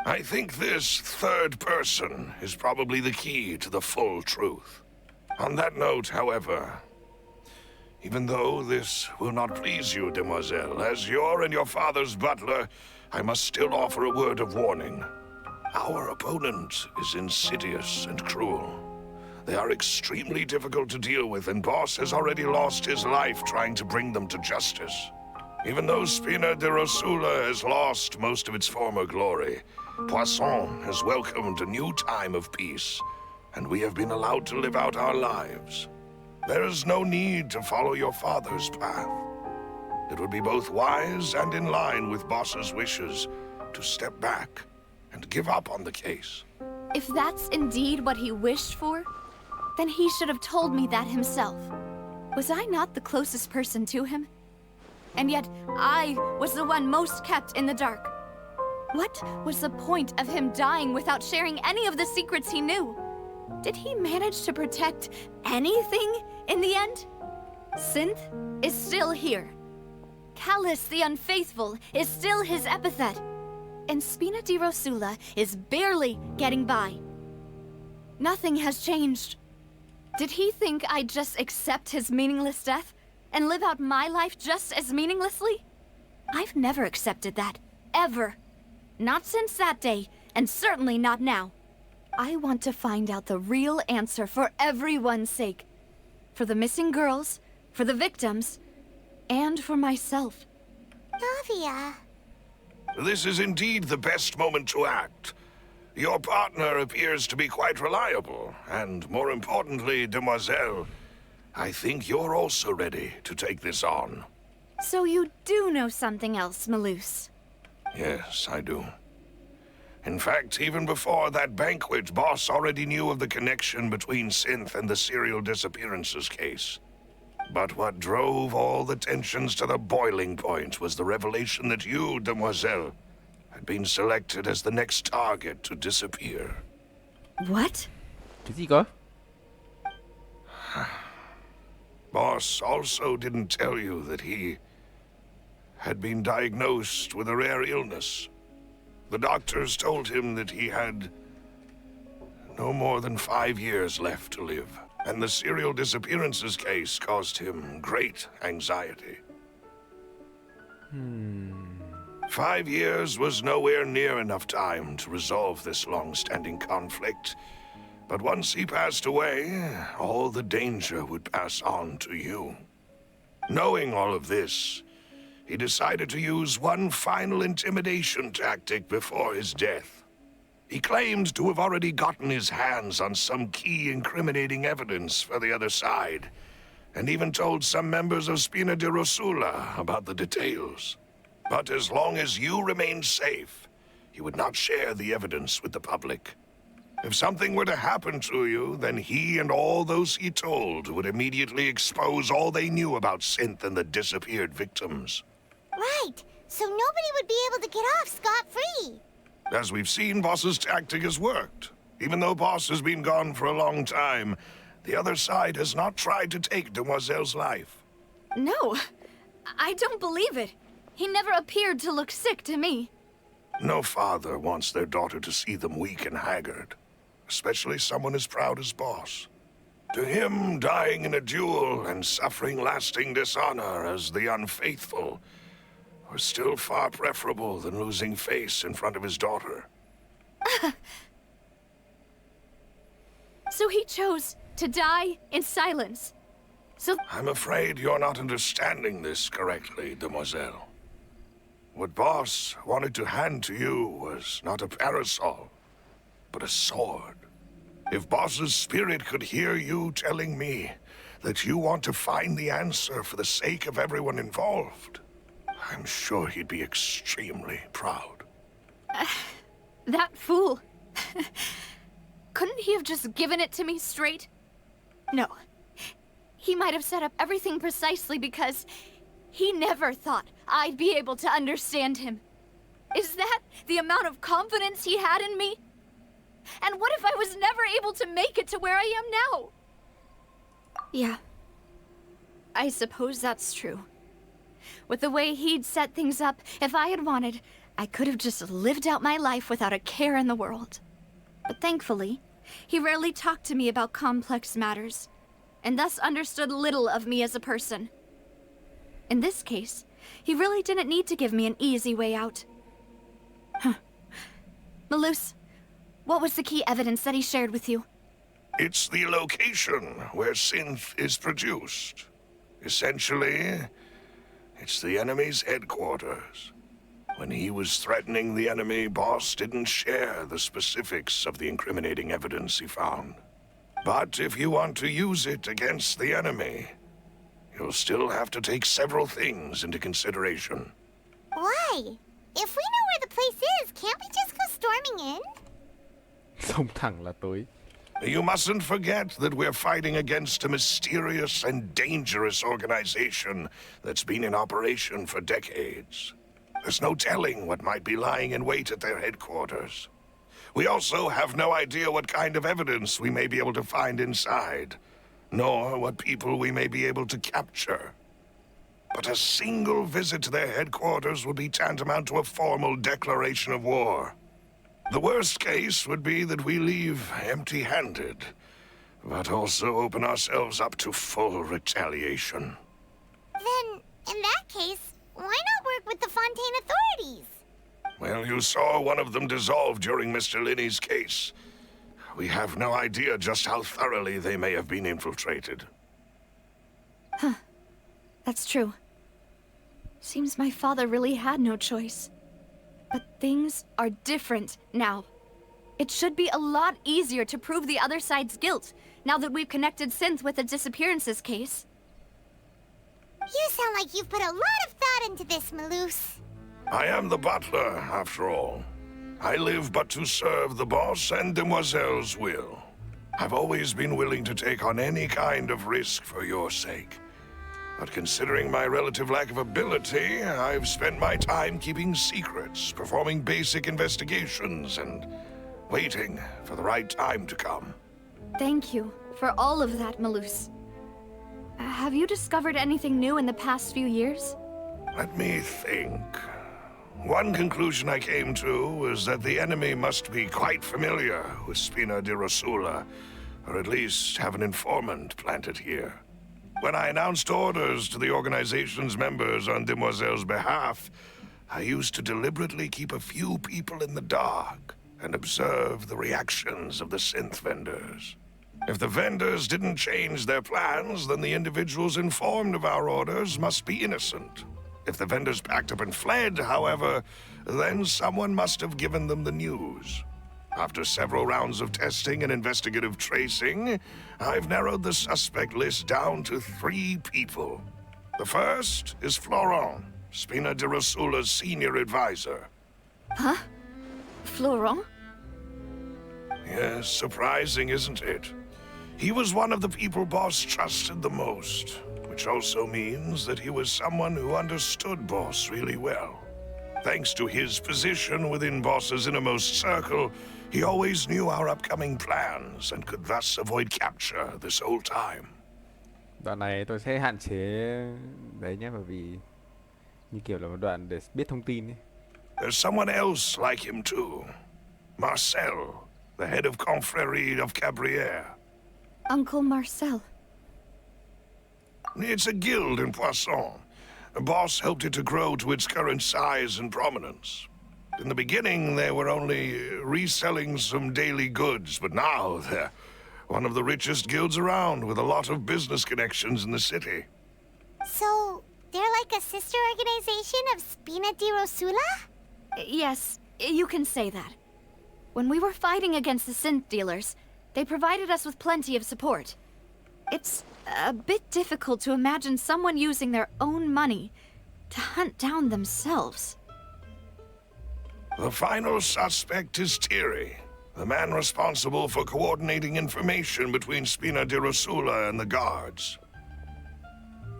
I think this third person is probably the key to the full truth. On that note, however, even though this will not please you, demoiselle, as you're and your father's butler, I must still offer a word of warning. Our opponent is insidious and cruel. They are extremely difficult to deal with, and Boss has already lost his life trying to bring them to justice. Even though Spina de Rosula has lost most of its former glory, Poisson has welcomed a new time of peace, and we have been allowed to live out our lives. There is no need to follow your father's path. It would be both wise and in line with Boss's wishes to step back and give up on the case. If that's indeed what he wished for, then he should have told me that himself. Was I not the closest person to him? And yet, I was the one most kept in the dark. What was the point of him dying without sharing any of the secrets he knew? Did he manage to protect anything in the end? Synth is still here. Callous the Unfaithful is still his epithet. and Spina di Rosula is barely getting by. Nothing has changed. Did he think I'd just accept his meaningless death and live out my life just as meaninglessly? I've never accepted that, ever. Not since that day, and certainly not now. I want to find out the real answer for everyone's sake. For the missing girls, for the victims, and for myself. Navia. This is indeed the best moment to act. Your partner appears to be quite reliable, and more importantly, Demoiselle, I think you're also ready to take this on. So you do know something else, Malus? Yes, I do. In fact, even before that banquet, Boss already knew of the connection between Synth and the serial disappearances case. But what drove all the tensions to the boiling point was the revelation that you, Demoiselle, had been selected as the next target to disappear. What? Cái gì cơ? Boss also didn't tell you that he had been diagnosed with a rare illness. The doctors told him that he had no more than 5 years left to live, and the serial disappearances case caused him great anxiety. 5 years was nowhere near enough time to resolve this long-standing conflict, but once he passed away, all the danger would pass on to you. Knowing all of this, he decided to use one final intimidation tactic before his death. He claimed to have already gotten his hands on some key incriminating evidence for the other side, and even told some members of Spina di Rosula about the details. But as long as you remained safe, he would not share the evidence with the public. If something were to happen to you, then he and all those he told would immediately expose all they knew about Synth and the disappeared victims. Right, so nobody would be able to get off scot-free. As we've seen, Boss's tactic has worked. Even though Boss has been gone for a long time, the other side has not tried to take Demoiselle's life. No, I don't believe it. He never appeared to look sick to me. No father wants their daughter to see them weak and haggard, especially someone as proud as Boss. To him, dying in a duel and suffering lasting dishonor as the unfaithful was still far preferable than losing face in front of his daughter. So he chose to die in silence. So I'm afraid you're not understanding this correctly, Demoiselle. What Boss wanted to hand to you was not a parasol, but a sword. If Boss's spirit could hear you telling me that you want to find the answer for the sake of everyone involved, I'm sure he'd be extremely proud. that fool. Couldn't he have just given it to me straight? No. He might have set up everything precisely because he never thought I'd be able to understand him. Is that the amount of confidence he had in me? And what if I was never able to make it to where I am now? Yeah. I suppose that's true. With the way he'd set things up, if I had wanted, I could have just lived out my life without a care in the world. But thankfully, he rarely talked to me about complex matters, and thus understood little of me as a person. In this case, he really didn't need to give me an easy way out. Malus, what was the key evidence that he shared with you? It's the location where Synth is produced. Essentially, it's the enemy's headquarters. When he was threatening the enemy, Boss didn't share the specifics of the incriminating evidence he found. But if you want to use it against the enemy, you'll still have to take several things into consideration. Why? If we know where the place is, can't we just go storming in? Xông thẳng là tới. You mustn't forget that we're fighting against a mysterious and dangerous organization that's been in operation for decades. There's no telling what might be lying in wait at their headquarters. We also have no idea what kind of evidence we may be able to find inside, nor what people we may be able to capture. but a single visit to their headquarters would be tantamount to a formal declaration of war. The worst case would be that we leave empty-handed, but also open ourselves up to full retaliation. Then, in that case, why not work with the Fontaine authorities? Well, you saw one of them dissolve during Mr. Linney's case. We have no idea just how thoroughly they may have been infiltrated. That's true. Seems my father really had no choice. But things are different now. It should be a lot easier to prove the other side's guilt, now that we've connected Synth with the disappearances case. You sound like you've put a lot of thought into this, Maloose. I am the butler, after all. I live but to serve the boss and Demoiselle's will. I've always been willing to take on any kind of risk for your sake. But considering my relative lack of ability, I've spent my time keeping secrets, performing basic investigations, and waiting for the right time to come. Thank you for all of that, Maloose. Have you discovered anything new in the past few years? Let me think. One conclusion I came to was that the enemy must be quite familiar with Spina di Rosula, or at least have an informant planted here. When I announced orders to the organization's members on Demoiselle's behalf, I used to deliberately keep a few people in the dark and observe the reactions of the synth vendors. If the vendors didn't change their plans, then the individuals informed of our orders must be innocent. If the vendors packed up and fled, however, then someone must have given them the news. After several rounds of testing and investigative tracing, I've narrowed the suspect list down to 3 people. The first is Florent, Spina di Rosula's senior advisor. Huh? Florent? Yes, surprising, isn't it? He was one of the people Boss trusted the most, which also means that he was someone who understood Boss really well. Thanks to his position within Boss's innermost circle, he always knew our upcoming plans and could thus avoid capture this whole time. Đoạn này tôi sẽ hạn chế đấy nhé, bởi vì như kiểu là một đoạn để biết thông tin ấy. There's someone else like him too. Marcel, the head of Confrérie of Cabrières. Uncle Marcel. It's a guild in Poisson. Boss helped it to grow to its current size and prominence. In the beginning, they were only reselling some daily goods, but now they're one of the richest guilds around, with a lot of business connections in the city. So, they're like a sister organization of Spina di Rosula? Yes, you can say that. When we were fighting against the synth dealers, they provided us with plenty of support. It's a bit difficult to imagine someone using their own money to hunt down themselves. The final suspect is Thierry, the man responsible for coordinating information between Spina di Rosula and the guards.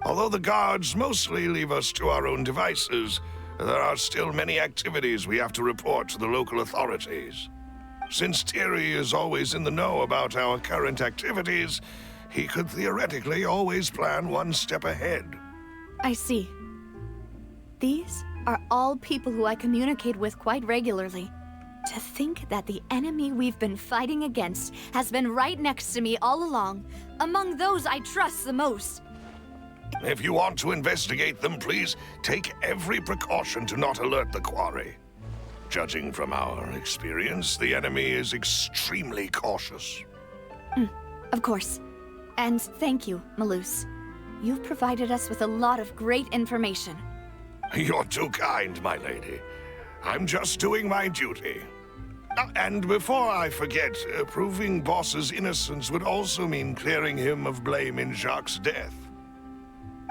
Although the guards mostly leave us to our own devices, there are still many activities we have to report to the local authorities. Since Thierry is always in the know about our current activities, he could theoretically always plan one step ahead. I see. These are all people who I communicate with quite regularly. To think that the enemy we've been fighting against has been right next to me all along, among those I trust the most. If you want to investigate them, please take every precaution to not alert the quarry. Judging from our experience, the enemy is extremely cautious. Of course. And thank you, Maloose. You've provided us with a lot of great information. You're too kind, my lady. I'm just doing my duty. And before I forget, proving Boss's innocence would also mean clearing him of blame in Jacques' death.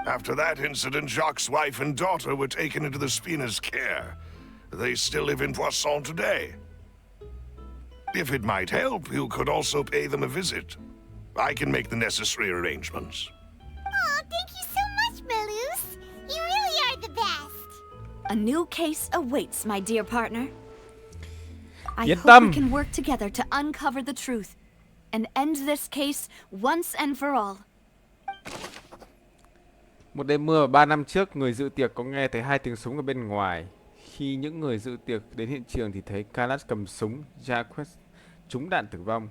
After that incident, Jacques' wife and daughter were taken into the Spina's care. They still live in Poisson today. If it might help, you could also pay them a visit. I can make the necessary arrangements. Aw, thank you so much, Maloose. You really are the best. A new case awaits, my dear partner. I Yên hope tâm. we can work together to uncover the truth and end this case once and for all. Một đêm mưa 3 năm trước, người dự tiệc có nghe thấy 2 tiếng súng ở bên ngoài. Khi những người dự tiệc đến hiện trường thì thấy Carlos cầm súng, Jacques trúng đạn tử vong.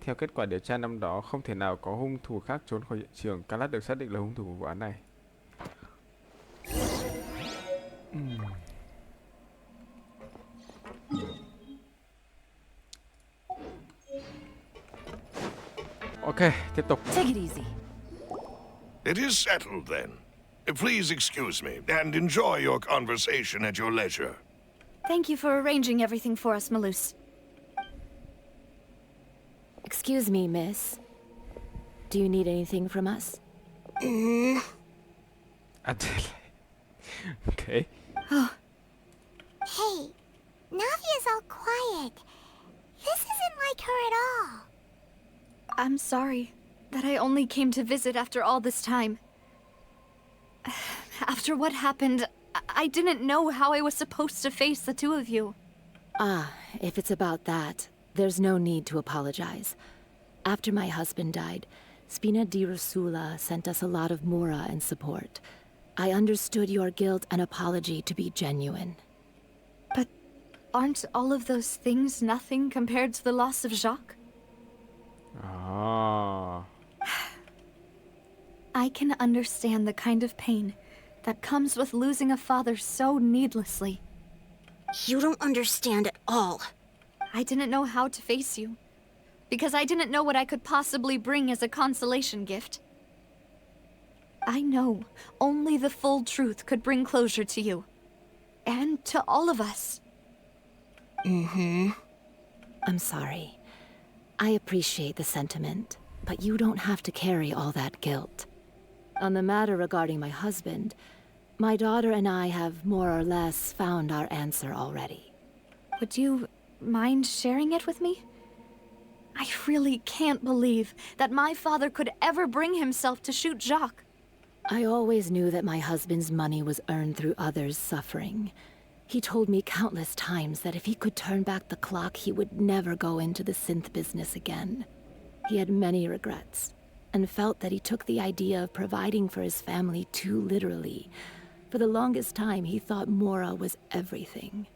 Theo kết quả điều tra năm đó, không thể nào có hung thủ khác trốn khỏi hiện trường. Carlos được xác định là hung thủ của vụ án này. Ok, tiếp tục. Take it easy. It is settled then. Please excuse me and enjoy your conversation at your leisure. Thank you for arranging everything for us, Malus. Excuse me, miss. Do you need anything from us? Okay. Hey, Navia's all quiet. This isn't like her at all. I'm sorry that I only came to visit after all this time. After what happened, I didn't know how I was supposed to face the two of you. Ah, if it's about that, there's no need to apologize. After my husband died, Spina di Rosula sent us a lot of mura and support. I understood your guilt and apology to be genuine. But aren't all of those things nothing compared to the loss of Jacques? Ah. I can understand the kind of pain that comes with losing a father so needlessly. You don't understand at all. I didn't know how to face you, because I didn't know what I could possibly bring as a consolation gift. I know only the full truth could bring closure to you, and to all of us. I'm sorry. I appreciate the sentiment, but you don't have to carry all that guilt. On the matter regarding my husband, my daughter and I have more or less found our answer already. Would you mind sharing it with me? I really can't believe that my father could ever bring himself to shoot Jacques. I always knew that my husband's money was earned through others' suffering. He told me countless times that if he could turn back the clock, he would never go into the synth business again. He had many regrets, and felt that he took the idea of providing for his family too literally. For the longest time, he thought Mora was everything.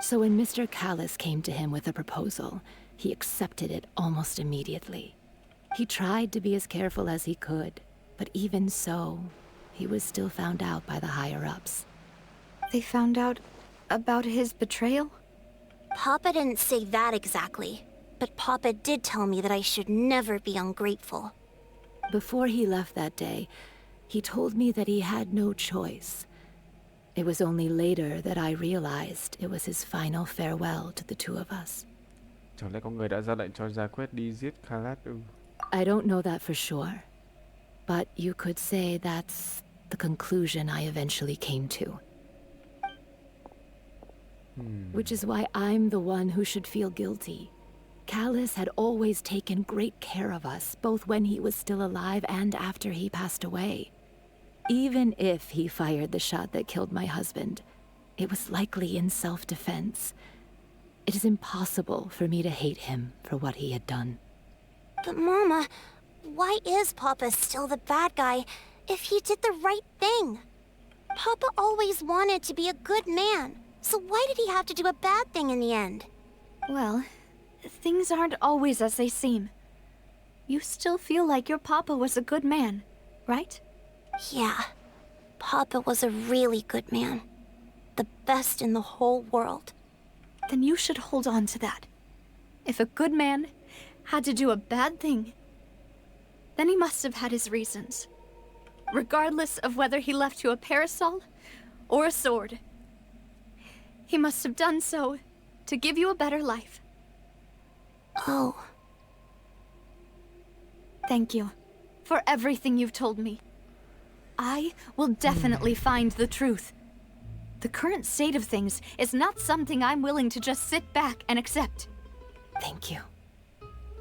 So when Mr. Callis came to him with a proposal, he accepted it almost immediately. He tried to be as careful as he could, but even so, he was still found out by the higher-ups. They found out about his betrayal? Papa didn't say that exactly, but Papa did tell me that I should never be ungrateful. Before he left that day, he told me that he had no choice. It was only later that I realized it was his final farewell to the two of us. Chẳng lẽ có người đã ra lệnh cho Jacques đi giết Carlos ư? I don't know that for sure, but you could say that's the conclusion I eventually came to. Which is why I'm the one who should feel guilty. Callis had always taken great care of us, both when he was still alive and after he passed away. Even if he fired the shot that killed my husband, it was likely in self-defense. It is impossible for me to hate him for what he had done. But Mama, why is Papa still the bad guy if he did the right thing? Papa always wanted to be a good man, so why did he have to do a bad thing in the end? Well, things aren't always as they seem. You still feel like your papa was a good man, right? Yeah, Papa was a really good man. The best in the whole world. Then you should hold on to that. If a good man had to do a bad thing, then he must have had his reasons. Regardless of whether he left you a parasol or a sword. He must have done so to give you a better life. Oh. Thank you for everything you've told me. I will definitely find the truth. The current state of things is not something I'm willing to just sit back and accept. Thank you.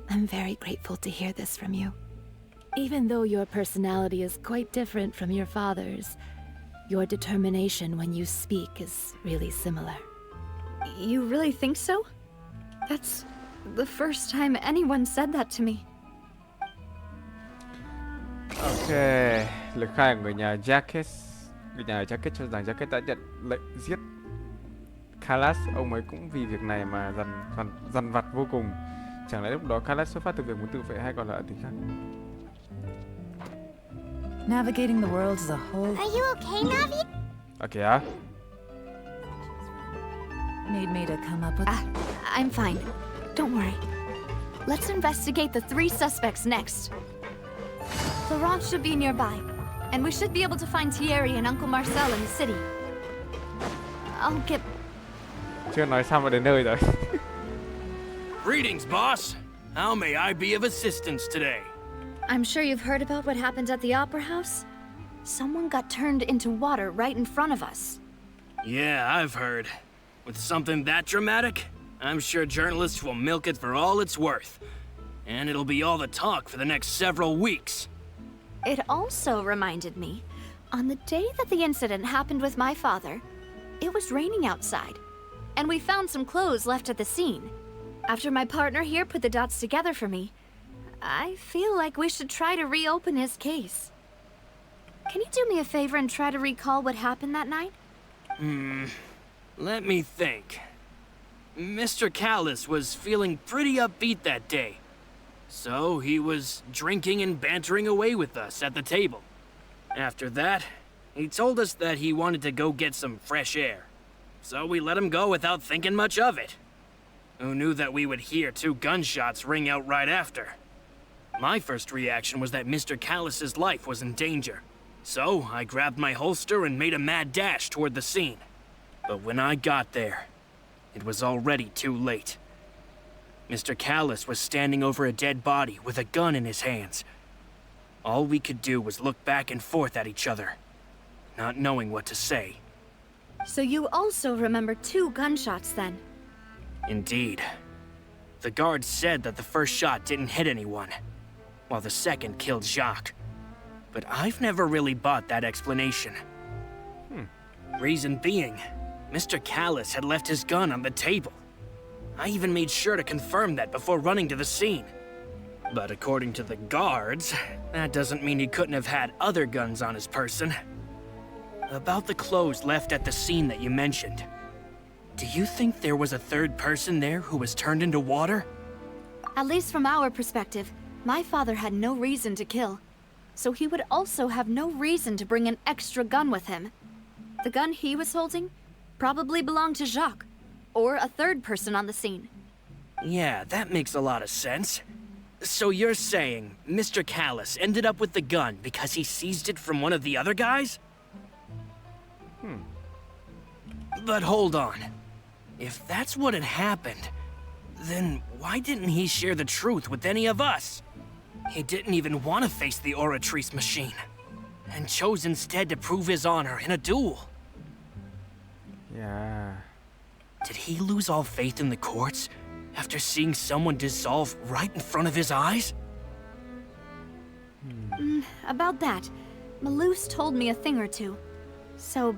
I'm very grateful to hear this from you. Even though your personality is quite different from your father's, your determination when you speak is really similar. You really think so? That's the first time anyone said that to me. Ok. lời khai của người nhà Jacket. Người nhà Jacket cho rằng Jacket đã nhận lệnh giết Kalas. Ông ấy cũng vì việc này mà dằn vặt vô cùng. Chẳng lẽ lúc đó Kalas xuất phát từ việc muốn tự vệ hay còn là ẩn tình khác? Navigating the world as a whole Are you okay, Navi? Ok. need me to come up with... I'm fine. Don't worry. Let's investigate the 3 suspects next. Laurent should be nearby, and we should be able to find Thierry and Uncle Marcel in the city. I'll get... Chưa nói xong mà đến nơi rồi. Greetings, boss. How may I be of assistance today? I'm sure you've heard about what happened at the Opera House? Someone got turned into water right in front of us. Yeah, I've heard. With something that dramatic, I'm sure journalists will milk it for all it's worth. And it'll be all the talk for the next several weeks. It also reminded me, on the day that the incident happened with my father, it was raining outside, and we found some clothes left at the scene. After my partner here put the dots together for me, I feel like we should try to reopen his case. Can you do me a favor and try to recall what happened that night? Let me think. Mr. Callis was feeling pretty upbeat that day. So he was drinking and bantering away with us at the table. After that, he told us that he wanted to go get some fresh air. So we let him go without thinking much of it. Who knew that we would hear 2 gunshots ring out right after? My first reaction was that Mr. Callis's life was in danger. So I grabbed my holster and made a mad dash toward the scene. But when I got there, it was already too late. Mr. Callis was standing over a dead body with a gun in his hands. All we could do was look back and forth at each other, not knowing what to say. So you also remember 2 gunshots then? Indeed. The guards said that the first shot didn't hit anyone, while the second killed Jacques. But I've never really bought that explanation. Reason being, Mr. Callis had left his gun on the table. I even made sure to confirm that before running to the scene. But according to the guards, that doesn't mean he couldn't have had other guns on his person. About the clothes left at the scene that you mentioned, do you think there was a 3rd person there who was turned into water? At least from our perspective, my father had no reason to kill. So he would also have no reason to bring an extra gun with him. The gun he was holding probably belonged to Jacques, or a 3rd person on the scene. Yeah, that makes a lot of sense. So you're saying Mr. Callis ended up with the gun because he seized it from one of the other guys? But hold on. If that's what had happened, then why didn't he share the truth with any of us? He didn't even want to face the Oratrice machine, and chose instead to prove his honor in a duel. Yeah. Did he lose all faith in the courts after seeing someone dissolve right in front of his eyes? About that, Malus told me a thing or 2. So,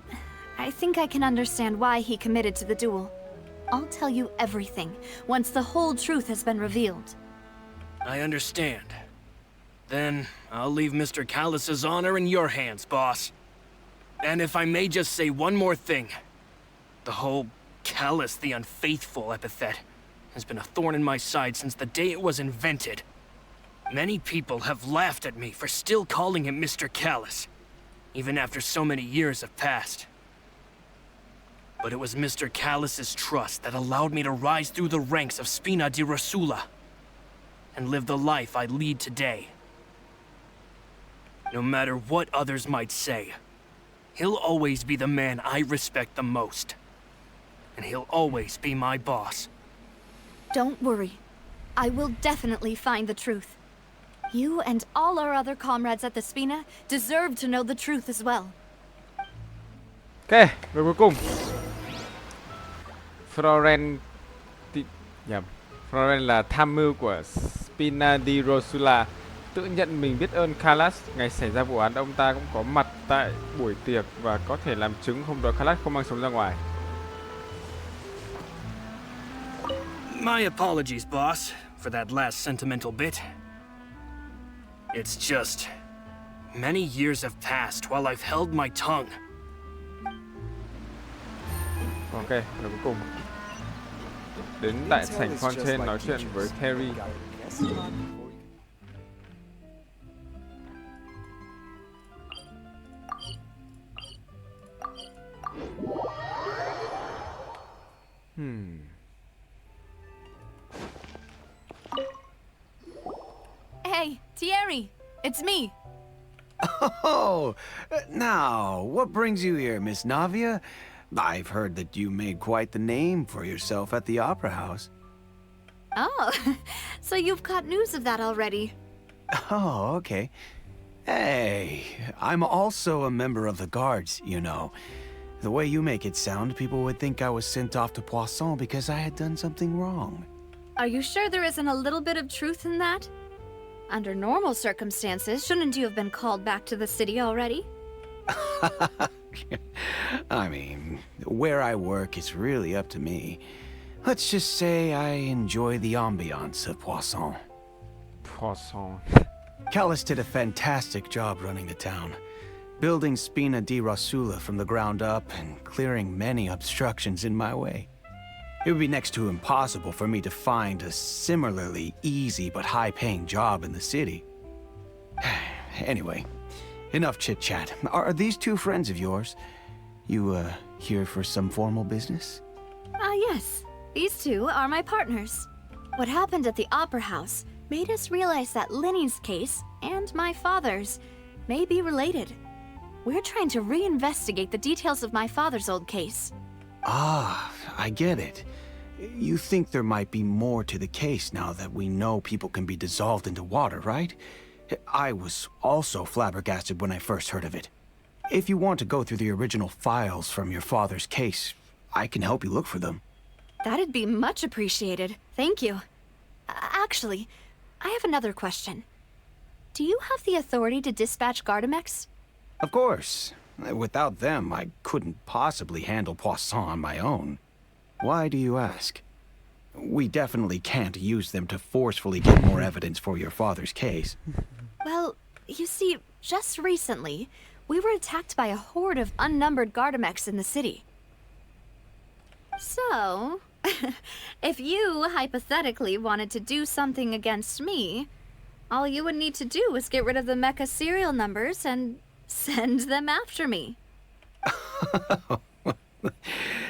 I think I can understand why he committed to the duel. I'll tell you everything, once the whole truth has been revealed. I understand. Then, I'll leave Mr. Callis's honor in your hands, boss. And if I may just say one more thing. The whole Callis the Unfaithful epithet has been a thorn in my side since the day it was invented. Many people have laughed at me for still calling him Mr. Callis, even after so many years have passed. But it was Mr. Callis's trust that allowed me to rise through the ranks of Spina di Rosula and live the life I lead today. No matter what others might say, he'll always be the man I respect the most. And he'll always be my boss. Don't worry. I will definitely find the truth. You and all our other comrades at the Spina deserve to know the truth as well. Ok, và cuối cùng Florence Florence là tham mưu của Spina di Rosula, tự nhận mình biết ơn Callas. Ngày xảy ra vụ án, ông ta cũng có mặt tại buổi tiệc và có thể làm chứng hôm đó Callas không mang súng ra ngoài. My apologies, boss, for that last sentimental bit. It's just, Many years have passed while I've held my tongue. Ok, rồi cuối cùng đến đại sảnh Fontaine nói chuyện với Terry. Hey, Thierry, it's me. Oh, now, what brings you here, Miss Navia? I've heard that you made quite the name for yourself at the Opera House. Oh, so you've got news of that already. Oh, okay. Hey, I'm also a member of the Guards, you know. The way you make it sound, people would think I was sent off to Poisson because I had done something wrong. Are you sure there isn't a little bit of truth in that? Under normal circumstances, shouldn't you have been called back to the city already? I mean, where I work is really up to me. Let's just say I enjoy the ambiance of Poisson. Poisson. Callis did a fantastic job running the town, building Spina di Rosula from the ground up and clearing many obstructions in my way. It would be next to impossible for me to find a similarly easy but high-paying job in the city. Anyway, enough chit-chat. Are these two friends of yours? You, here for some formal business? Yes. These two are my partners. What happened at the Opera House made us realize that Linny's case and my father's may be related. We're trying to reinvestigate the details of my father's old case. Ah, I get it. You think there might be more to the case now that we know people can be dissolved into water, right? I was also flabbergasted when I first heard of it. If you want to go through the original files from your father's case, I can help you look for them. That'd be much appreciated. Thank you. Actually, I have another question. Do you have the authority to dispatch Gardamex? Of course. Without them, I couldn't possibly handle Poisson on my own. Why do you ask? We definitely can't use them to forcefully get more evidence for your father's case. Well, you see, just recently, we were attacked by a horde of unnumbered Gardamex in the city. So, if you hypothetically wanted to do something against me, all you would need to do is get rid of the mecha serial numbers and send them after me.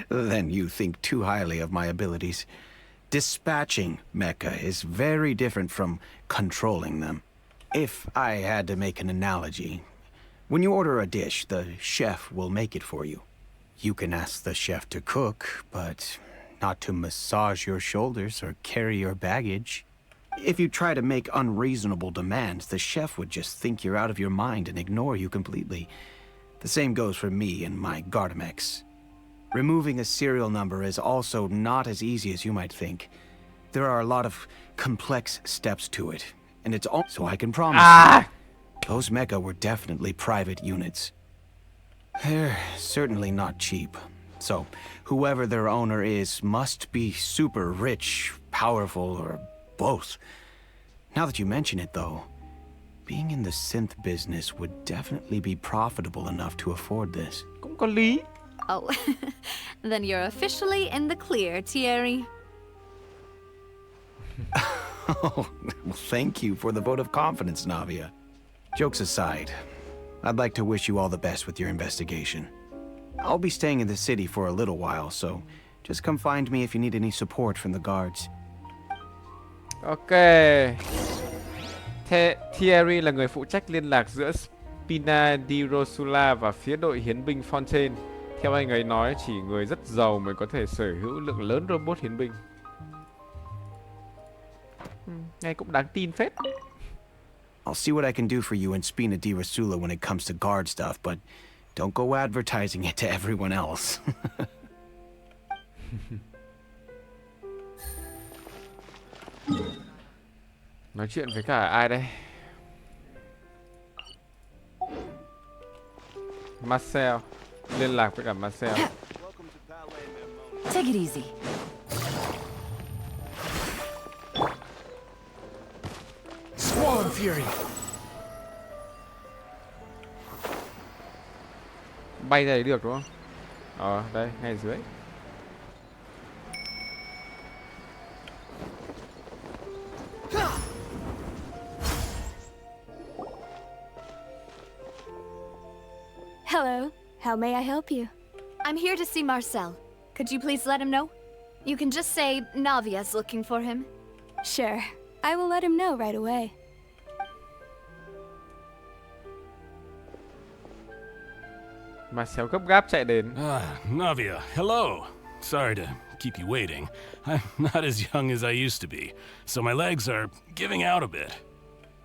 Then you think too highly of my abilities. Dispatching mecha is very different from controlling them. If I had to make an analogy, when you order a dish, the chef will make it for you. You can ask the chef to cook, but not to massage your shoulders or carry your baggage. If you try to make unreasonable demands, the chef would just think you're out of your mind and ignore you completely. The same goes for me and my Gardamex. Removing a serial number is also not as easy as you might think. There are a lot of complex steps to it, and it's all so I can promise you, those mecha were definitely private units. They're certainly not cheap. So, whoever their owner is must be super rich, powerful, or both. Now that you mention it, though, being in the synth business would definitely be profitable enough to afford this. Cũng có lý. Oh, then you're officially in the clear, Thierry. Oh, well, thank you for the vote of confidence, Navia. Jokes aside, I'd like to wish you all the best with your investigation. I'll be staying in the city for a little while, so just come find me if you need any support from the guards. Ok. Thierry là người phụ trách liên lạc giữa Spina di Rosula và phía đội hiến binh Fontaine. Theo anh ấy nói, chỉ người rất giàu mới có thể sở hữu lượng lớn robot hiến binh. Nghe cũng đáng tin phết. I'll see what I can do for you in Spina di Rosula when it comes to guard stuff, but don't go advertising it to everyone else. Nói chuyện với cả ai đây? Marcel. Liên lạc với cả Marcel. Take it easy. Squall and Fury. Bay ra đấy được đúng không? Đây, ngay dưới. Hello. How may I help you? I'm here to see Marcel. Could you please let him know? You can just say Navia's looking for him. Sure. I will let him know right away. Marcel gấp gáp chạy đến. Navia, hello. Sorry to keep you waiting. I'm not as young as I used to be, so my legs are giving out a bit.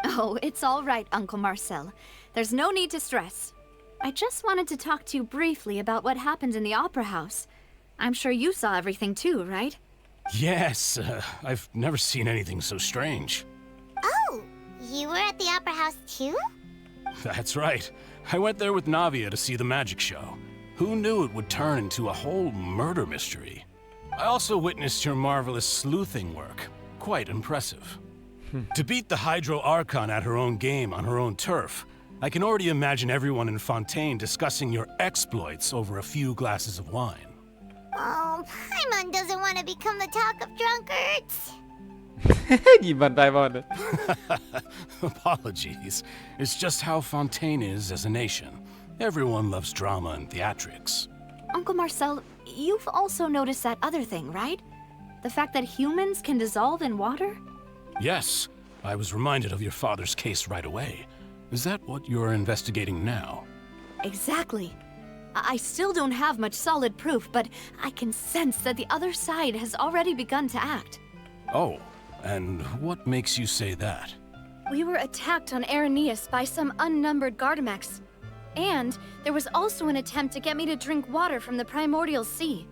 Oh, it's all right, Uncle Marcel. There's no need to stress. I just wanted to talk to you briefly about what happened in the Opera House. I'm sure you saw everything too, right? Yes, I've never seen anything so strange. Oh, you were at the Opera House too? That's right. I went there with Navia to see the magic show. Who knew it would turn into a whole murder mystery? I also witnessed your marvelous sleuthing work. Quite impressive. To beat the Hydro Archon at her own game on her own turf, I can already imagine everyone in Fontaine discussing your exploits over a few glasses of wine. Oh, Paimon doesn't want to become the talk of drunkards. Nhìn bàn tay vào đấy. Apologies. It's just how Fontaine is as a nation. Everyone loves drama and theatrics. Uncle Marcel, you've also noticed that other thing, right? The fact that humans can dissolve in water? Yes, I was reminded of your father's case right away. Is that what you're investigating now? Exactly. I still don't have much solid proof, but I can sense that the other side has already begun to act. Oh, and what makes you say that? We were attacked on Araneus by some unnumbered Gardamex. And there was also an attempt to get me to drink water from the primordial sea.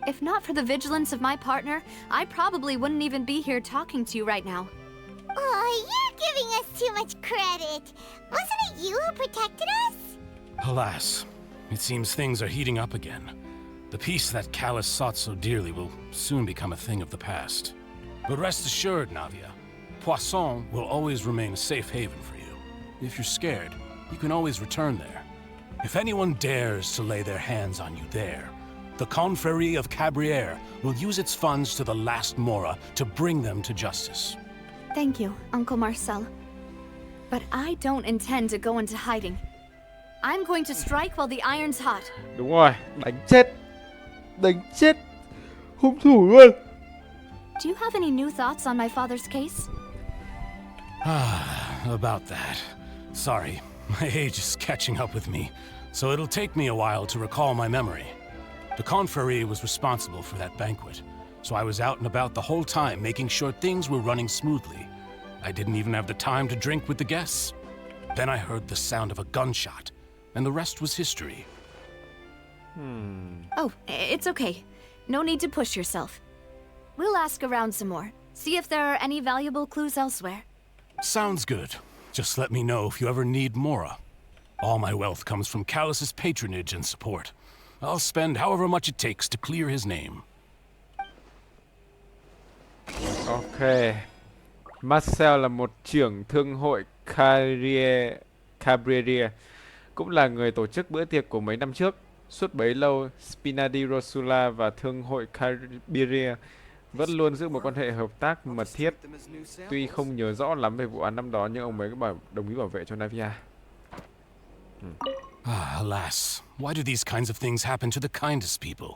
If not for the vigilance of my partner, I probably wouldn't even be here talking to you right now. Oh, you're giving us too much credit. Wasn't it you who protected us? Alas, it seems things are heating up again. The peace that Callus sought so dearly will soon become a thing of the past. But rest assured, Navia, Poisson will always remain a safe haven for you. If you're scared, you can always return there. If anyone dares to lay their hands on you there, the Confrérie of Cabrières will use its funds to the last Mora to bring them to justice. Thank you, Uncle Marcel. But I don't intend to go into hiding. I'm going to strike while the iron's hot. Đúng rồi, đánh chết hung thủ luôn. Do you have any new thoughts on my father's case? About that. Sorry, my age is catching up with me, so it'll take me a while to recall my memory. The Confrérie was responsible for that banquet, so I was out and about the whole time making sure things were running smoothly. I didn't even have the time to drink with the guests. Then I heard the sound of a gunshot, and the rest was history. Oh, it's okay. No need to push yourself. We'll ask around some more, see if there are any valuable clues elsewhere. Sounds good. Just let me know if you ever need Mora. All my wealth comes from Callus's patronage and support. I'll spend however much it takes to clear his name. Ok. Marcel là một trưởng thương hội Cabrières, cũng là người tổ chức bữa tiệc của mấy năm trước. Suốt bấy lâu, Spina di Rosula và thương hội Cabrières vẫn luôn giữ một quan hệ hợp tác mật thiết. Tuy không nhớ rõ lắm về vụ án năm đó, nhưng ông ấy đồng ý bảo vệ cho Navia. Alas, why do these kinds of things happen to the kindest people?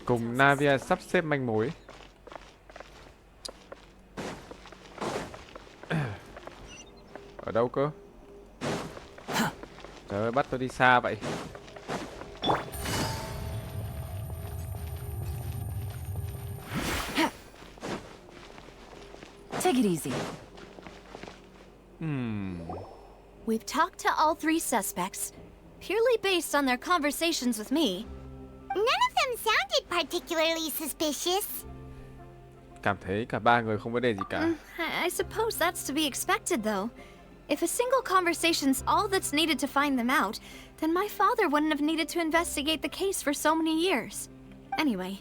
Cùng Navia sắp xếp manh mối. Ở đâu cơ? Trời ơi, bắt tôi đi xa vậy. Take it easy. We've talked to all three suspects, purely based on their conversations with me. None of them sounded particularly suspicious. Cảm thấy cả ba người không vấn đề gì cả. I suppose that's to be expected, though. If a single conversation's all that's needed to find them out, then my father wouldn't have needed to investigate the case for so many years. Anyway,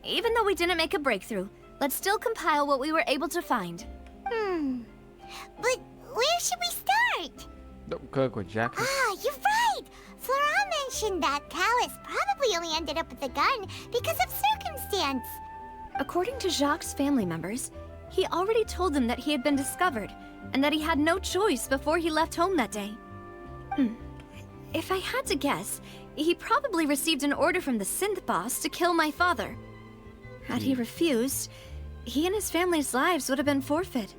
even though we didn't make a breakthrough, let's still compile what we were able to find. But where should we start? cơ của Jack. Ah, you're right! Flora mentioned that Callus probably only ended up with the gun because of circumstance. According to Jacques' family members, he already told them that he had been discovered and that he had no choice before he left home that day. If I had to guess, he probably received an order from the synth boss to kill my father. Had he refused, he and his family's lives would have been forfeit.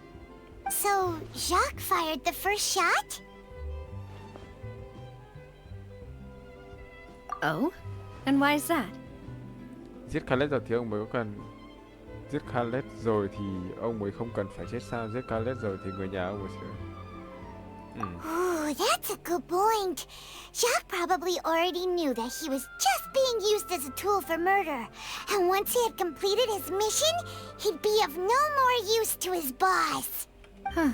So, Jacques fired the first shot? Oh? And why is that? Giết Khaled rồi thì ông mới có cần giết Khaled rồi thì ông mới không cần phải chết sao? Giết Khaled rồi thì người nhà ông mới sẽ... Ooh, that's a good point. Jacques probably already knew that he was just being used as a tool for murder. And once he had completed his mission, he'd be of no more use to his boss. Huh.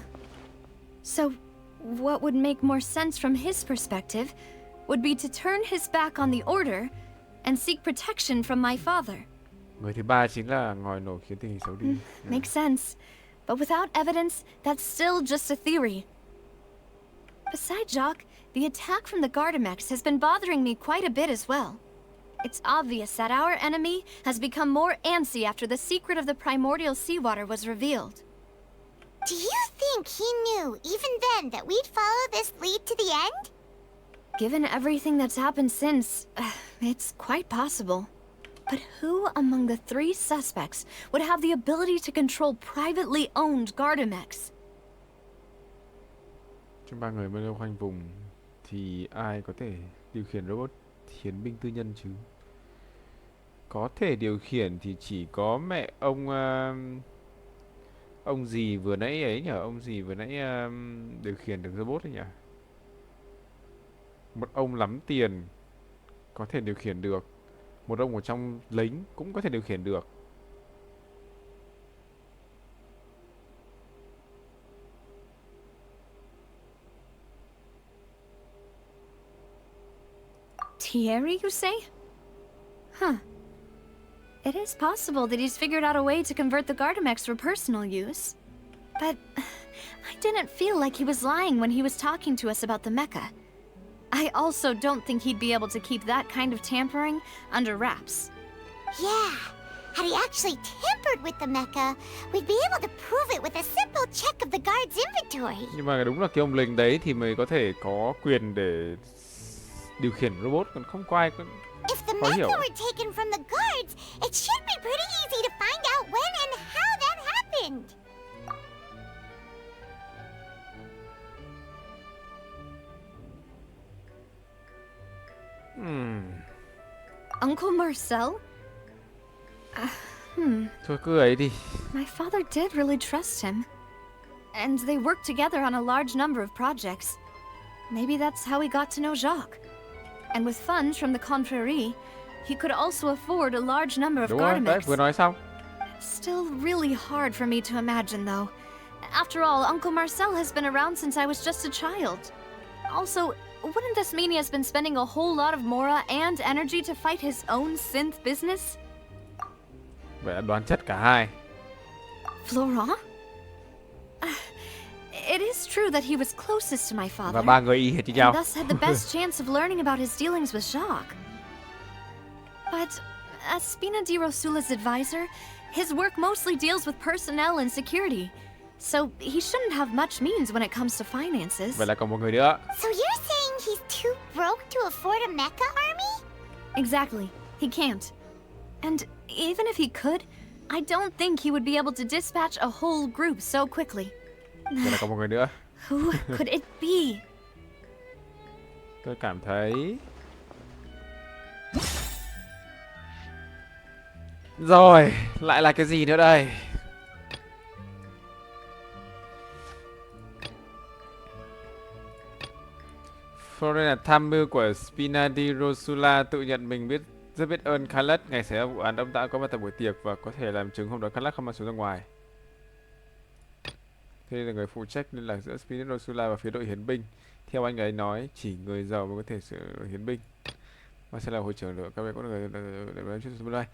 So, what would make more sense from his perspective would be to turn his back on the order and seek protection from my father. Người thứ ba chính là ngòi nổ khiến tình hình xấu đi. Makes sense. But without evidence, that's still just a theory. Besides Jacques, the attack from the Gardamex has been bothering me quite a bit as well. It's obvious that our enemy has become more antsy after the secret of the primordial seawater was revealed. Do you think he knew, even then, that we'd follow this lead to the end? Given everything that's happened since, it's quite possible. But who among the three suspects would have the ability to control privately owned Gardamex? Trong ba người mới lưu khoanh vùng thì ai có thể điều khiển robot hiến binh tư nhân chứ? Có thể điều khiển thì chỉ có mẹ ông gì vừa nãy ấy nhỉ? Ông gì vừa nãy điều khiển được robot ấy nhỉ? Một ông lắm tiền có thể điều khiển được. Một ông ở trong lính cũng có thể điều khiển được. Thierry, you say? Huh. It is possible that he's figured out a way to convert the Gardamex for personal use. But I didn't feel like he was lying when he was talking to us about the mecha. I also don't think he'd be able to keep that kind of tampering under wraps. Yeah. Had he actually tampered with the mecha, we'd be able to prove it with a simple check of the guard's inventory. Nhưng mà đúng là cái ông lính đấy thì mới có thể có quyền để điều khiển robot, còn không có ai If the mecha were taken from the guards, it should be pretty easy to find out when and how that happened. Uncle Marcel? Thôi cứ ấy đi. My father did really trust him. And they worked together on a large number of projects. Maybe that's how he got to know Jacques. And with funds from the Confrérie, he could also afford a large number of Đúng rồi, đấy, Gardamex. vừa nói xong. Still really hard for me to imagine, though. After all, Uncle Marcel has been around since I was just a child. Also, wouldn't this mean he has been spending a whole lot of mora and energy to fight his own synth business? Vậy là đoán chất cả hai. Florent? It is true that he was closest to my father. Và ba người y hệt như nhau. And thus had the best chance of learning about his dealings with Jacques. But as Spina di Rosula's advisor, his work mostly deals with personnel and security. So he shouldn't have much means when it comes to finances. Vậy là còn một người nữa. So you're saying he's too broke to afford a mecha army? Exactly. He can't. And even if he could, I don't think he would be able to dispatch a whole group so quickly. Vậy là còn một người nữa. Who could it be? Tôi cảm thấy... Rồi, lại là cái gì nữa đây? Fontaine là tham mưu của Spina di Rosula, tự nhận mình rất biết ơn Khaled. Ngày xảy ra vụ án, ông đã có mặt tại buổi tiệc và có thể làm chứng hôm đó Khaled không mang súng ra ngoài. Thế là người phụ trách liên lạc giữa Spina di Rosula và phía đội hiến binh. Theo anh ấy nói, chỉ người giàu mới có thể sử hiến binh. Và sẽ là hội trưởng lựa các bên có người để nói chuyện với đây.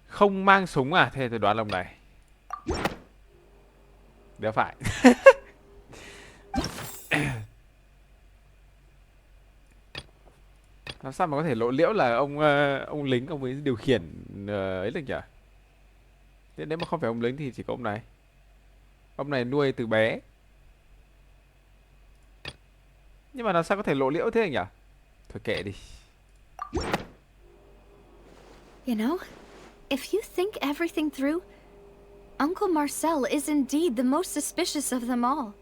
Không mang súng à? Thế tôi đoán lòng này. Đéo phải. Làm sao mà có thể lộ liễu là ông lính ông ấy điều khiển ấy được nhỉ? Thế nếu mà không phải ông lính thì chỉ có ông này. Ông này nuôi từ bé. Nhưng mà làm sao có thể lộ liễu thế nhỉ? Thôi kệ đi. You know, if you think everything through, Uncle Marcel is indeed the most suspicious of them all.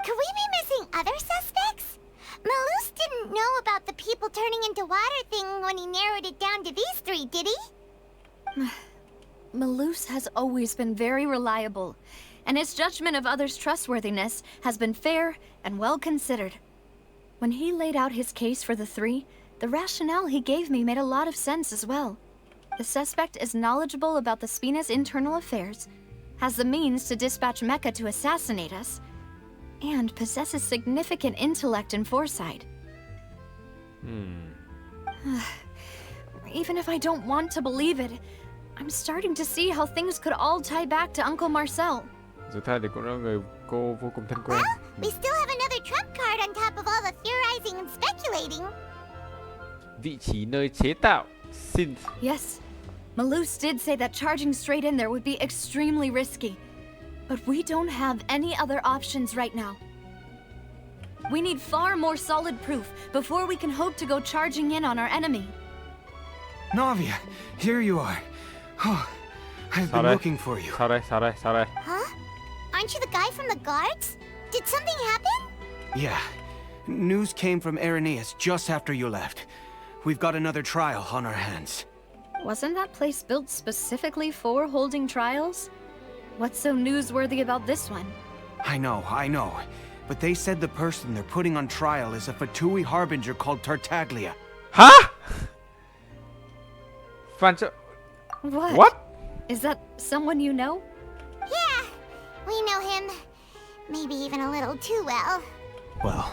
Could we be missing other suspects? Malus didn't know about the people turning into water thing when he narrowed it down to these three, did he? Malus has always been very reliable, and his judgment of others' trustworthiness has been fair and well considered. When he laid out his case for the three, the rationale he gave me made a lot of sense as well. The suspect is knowledgeable about the Spina's internal affairs, has the means to dispatch Mecha to assassinate us, and possesses significant intellect and foresight. Even if I don't want to believe it, I'm starting to see how things could all tie back to Uncle Marcel. Dù thay thì cũng là người cô vô cùng thân quen. Well, we still have another trump card on top of all the theorizing and speculating. Vị trí nơi chế tạo synth. Yes, Malus did say that charging straight in there would be extremely risky. But we don't have any other options right now. We need far more solid proof before we can hope to go charging in on our enemy. Navia, here you are. Oh, I've been looking for you. Sao đây? Huh? Aren't you the guy from the guards? Did something happen? Yeah. News came from Irenaeus just after you left. We've got another trial on our hands. Wasn't that place built specifically for holding trials? What's so newsworthy about this one? I know. But they said the person they're putting on trial is a Fatui harbinger called Tartaglia. Huh? What? Is that someone you know? Yeah, we know him. Maybe even a little too well. Well,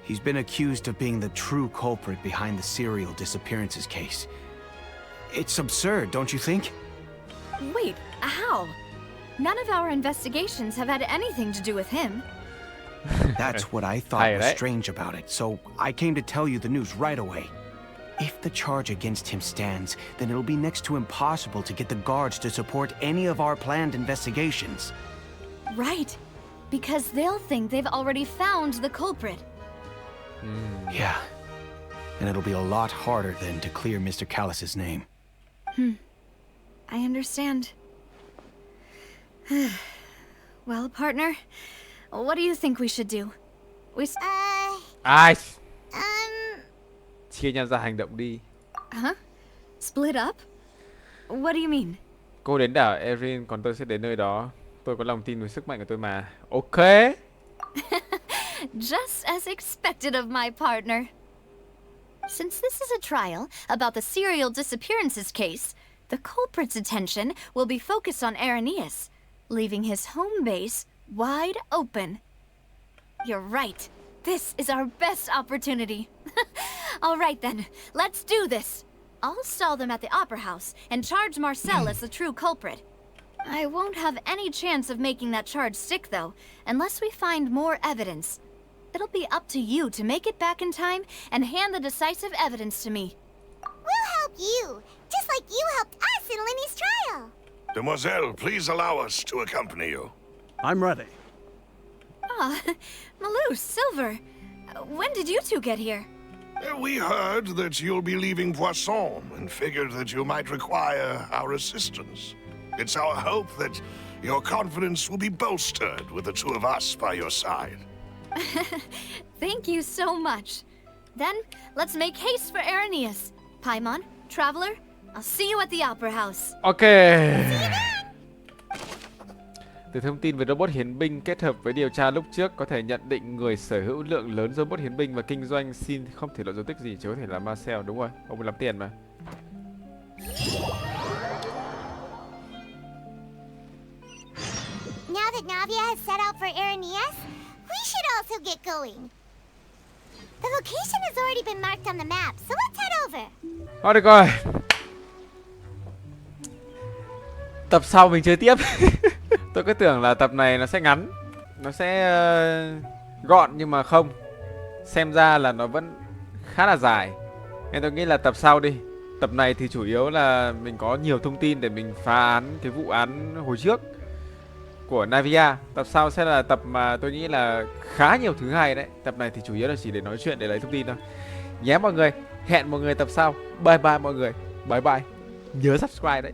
he's been accused of being the true culprit behind the serial disappearances case. It's absurd, don't you think? Wait, how? None of our investigations have had anything to do with him. That's what I thought was strange about it, so I came to tell you the news right away. If the charge against him stands, then it'll be next to impossible to get the guards to support any of our planned investigations. Right, because they'll think they've already found the culprit. Yeah, and it'll be a lot harder then to clear Mr. Callus's name. I understand. Well, partner, what do you think we should do? Chia nhau ra hành động đi. Huh? Split up? What do you mean? Cô đến đảo Erin, còn tôi sẽ đến nơi đó. Tôi có lòng tin với sức mạnh của tôi mà. Ok. Just as expected of my partner. Since this is a trial about the serial disappearances case, the culprit's attention will be focused on Irenaeus, leaving his home base wide open. You're right. This is our best opportunity. All right then, let's do this. I'll stall them at the Opera House and charge Marcel as the true culprit. I won't have any chance of making that charge stick, though, unless we find more evidence. It'll be up to you to make it back in time and hand the decisive evidence to me. We'll help you, just like you helped us in Linny's trial. Demoiselle, please allow us to accompany you. I'm ready. Malus, Silver, when did you two get here? We heard that you'll be leaving Poisson and figured that you might require our assistance. It's our hope that your confidence will be bolstered with the two of us by your side. Thank you so much. Then, let's make haste for Irenaeus. Paimon, Traveler, I'll see you at the Opera House. Ok. Từ thông tin về robot hiến binh kết hợp với điều tra lúc trước có thể nhận định người sở hữu lượng lớn robot hiến binh và kinh doanh xin không thể lộ dấu tích gì, chỉ có thể là Marcel. Đúng rồi, ông ấy làm tiền mà. Now that Navia has set out for Irenaeus, we should also get going. The location has already been marked on the map, so let's head over. Thôi được rồi. Tập sau mình chơi tiếp. Tôi cứ tưởng là tập này nó sẽ ngắn, nó sẽ gọn nhưng mà không. Xem ra là nó vẫn khá là dài. Nên tôi nghĩ là tập sau đi. Tập này thì chủ yếu là mình có nhiều thông tin để mình phá án cái vụ án hồi trước của Navia. Tập sau sẽ là tập mà tôi nghĩ là khá nhiều thứ hay đấy. Tập này thì chủ yếu là chỉ để nói chuyện, để lấy thông tin thôi nhé mọi người. Hẹn mọi người tập sau. Bye bye mọi người. Bye bye. Nhớ subscribe đấy.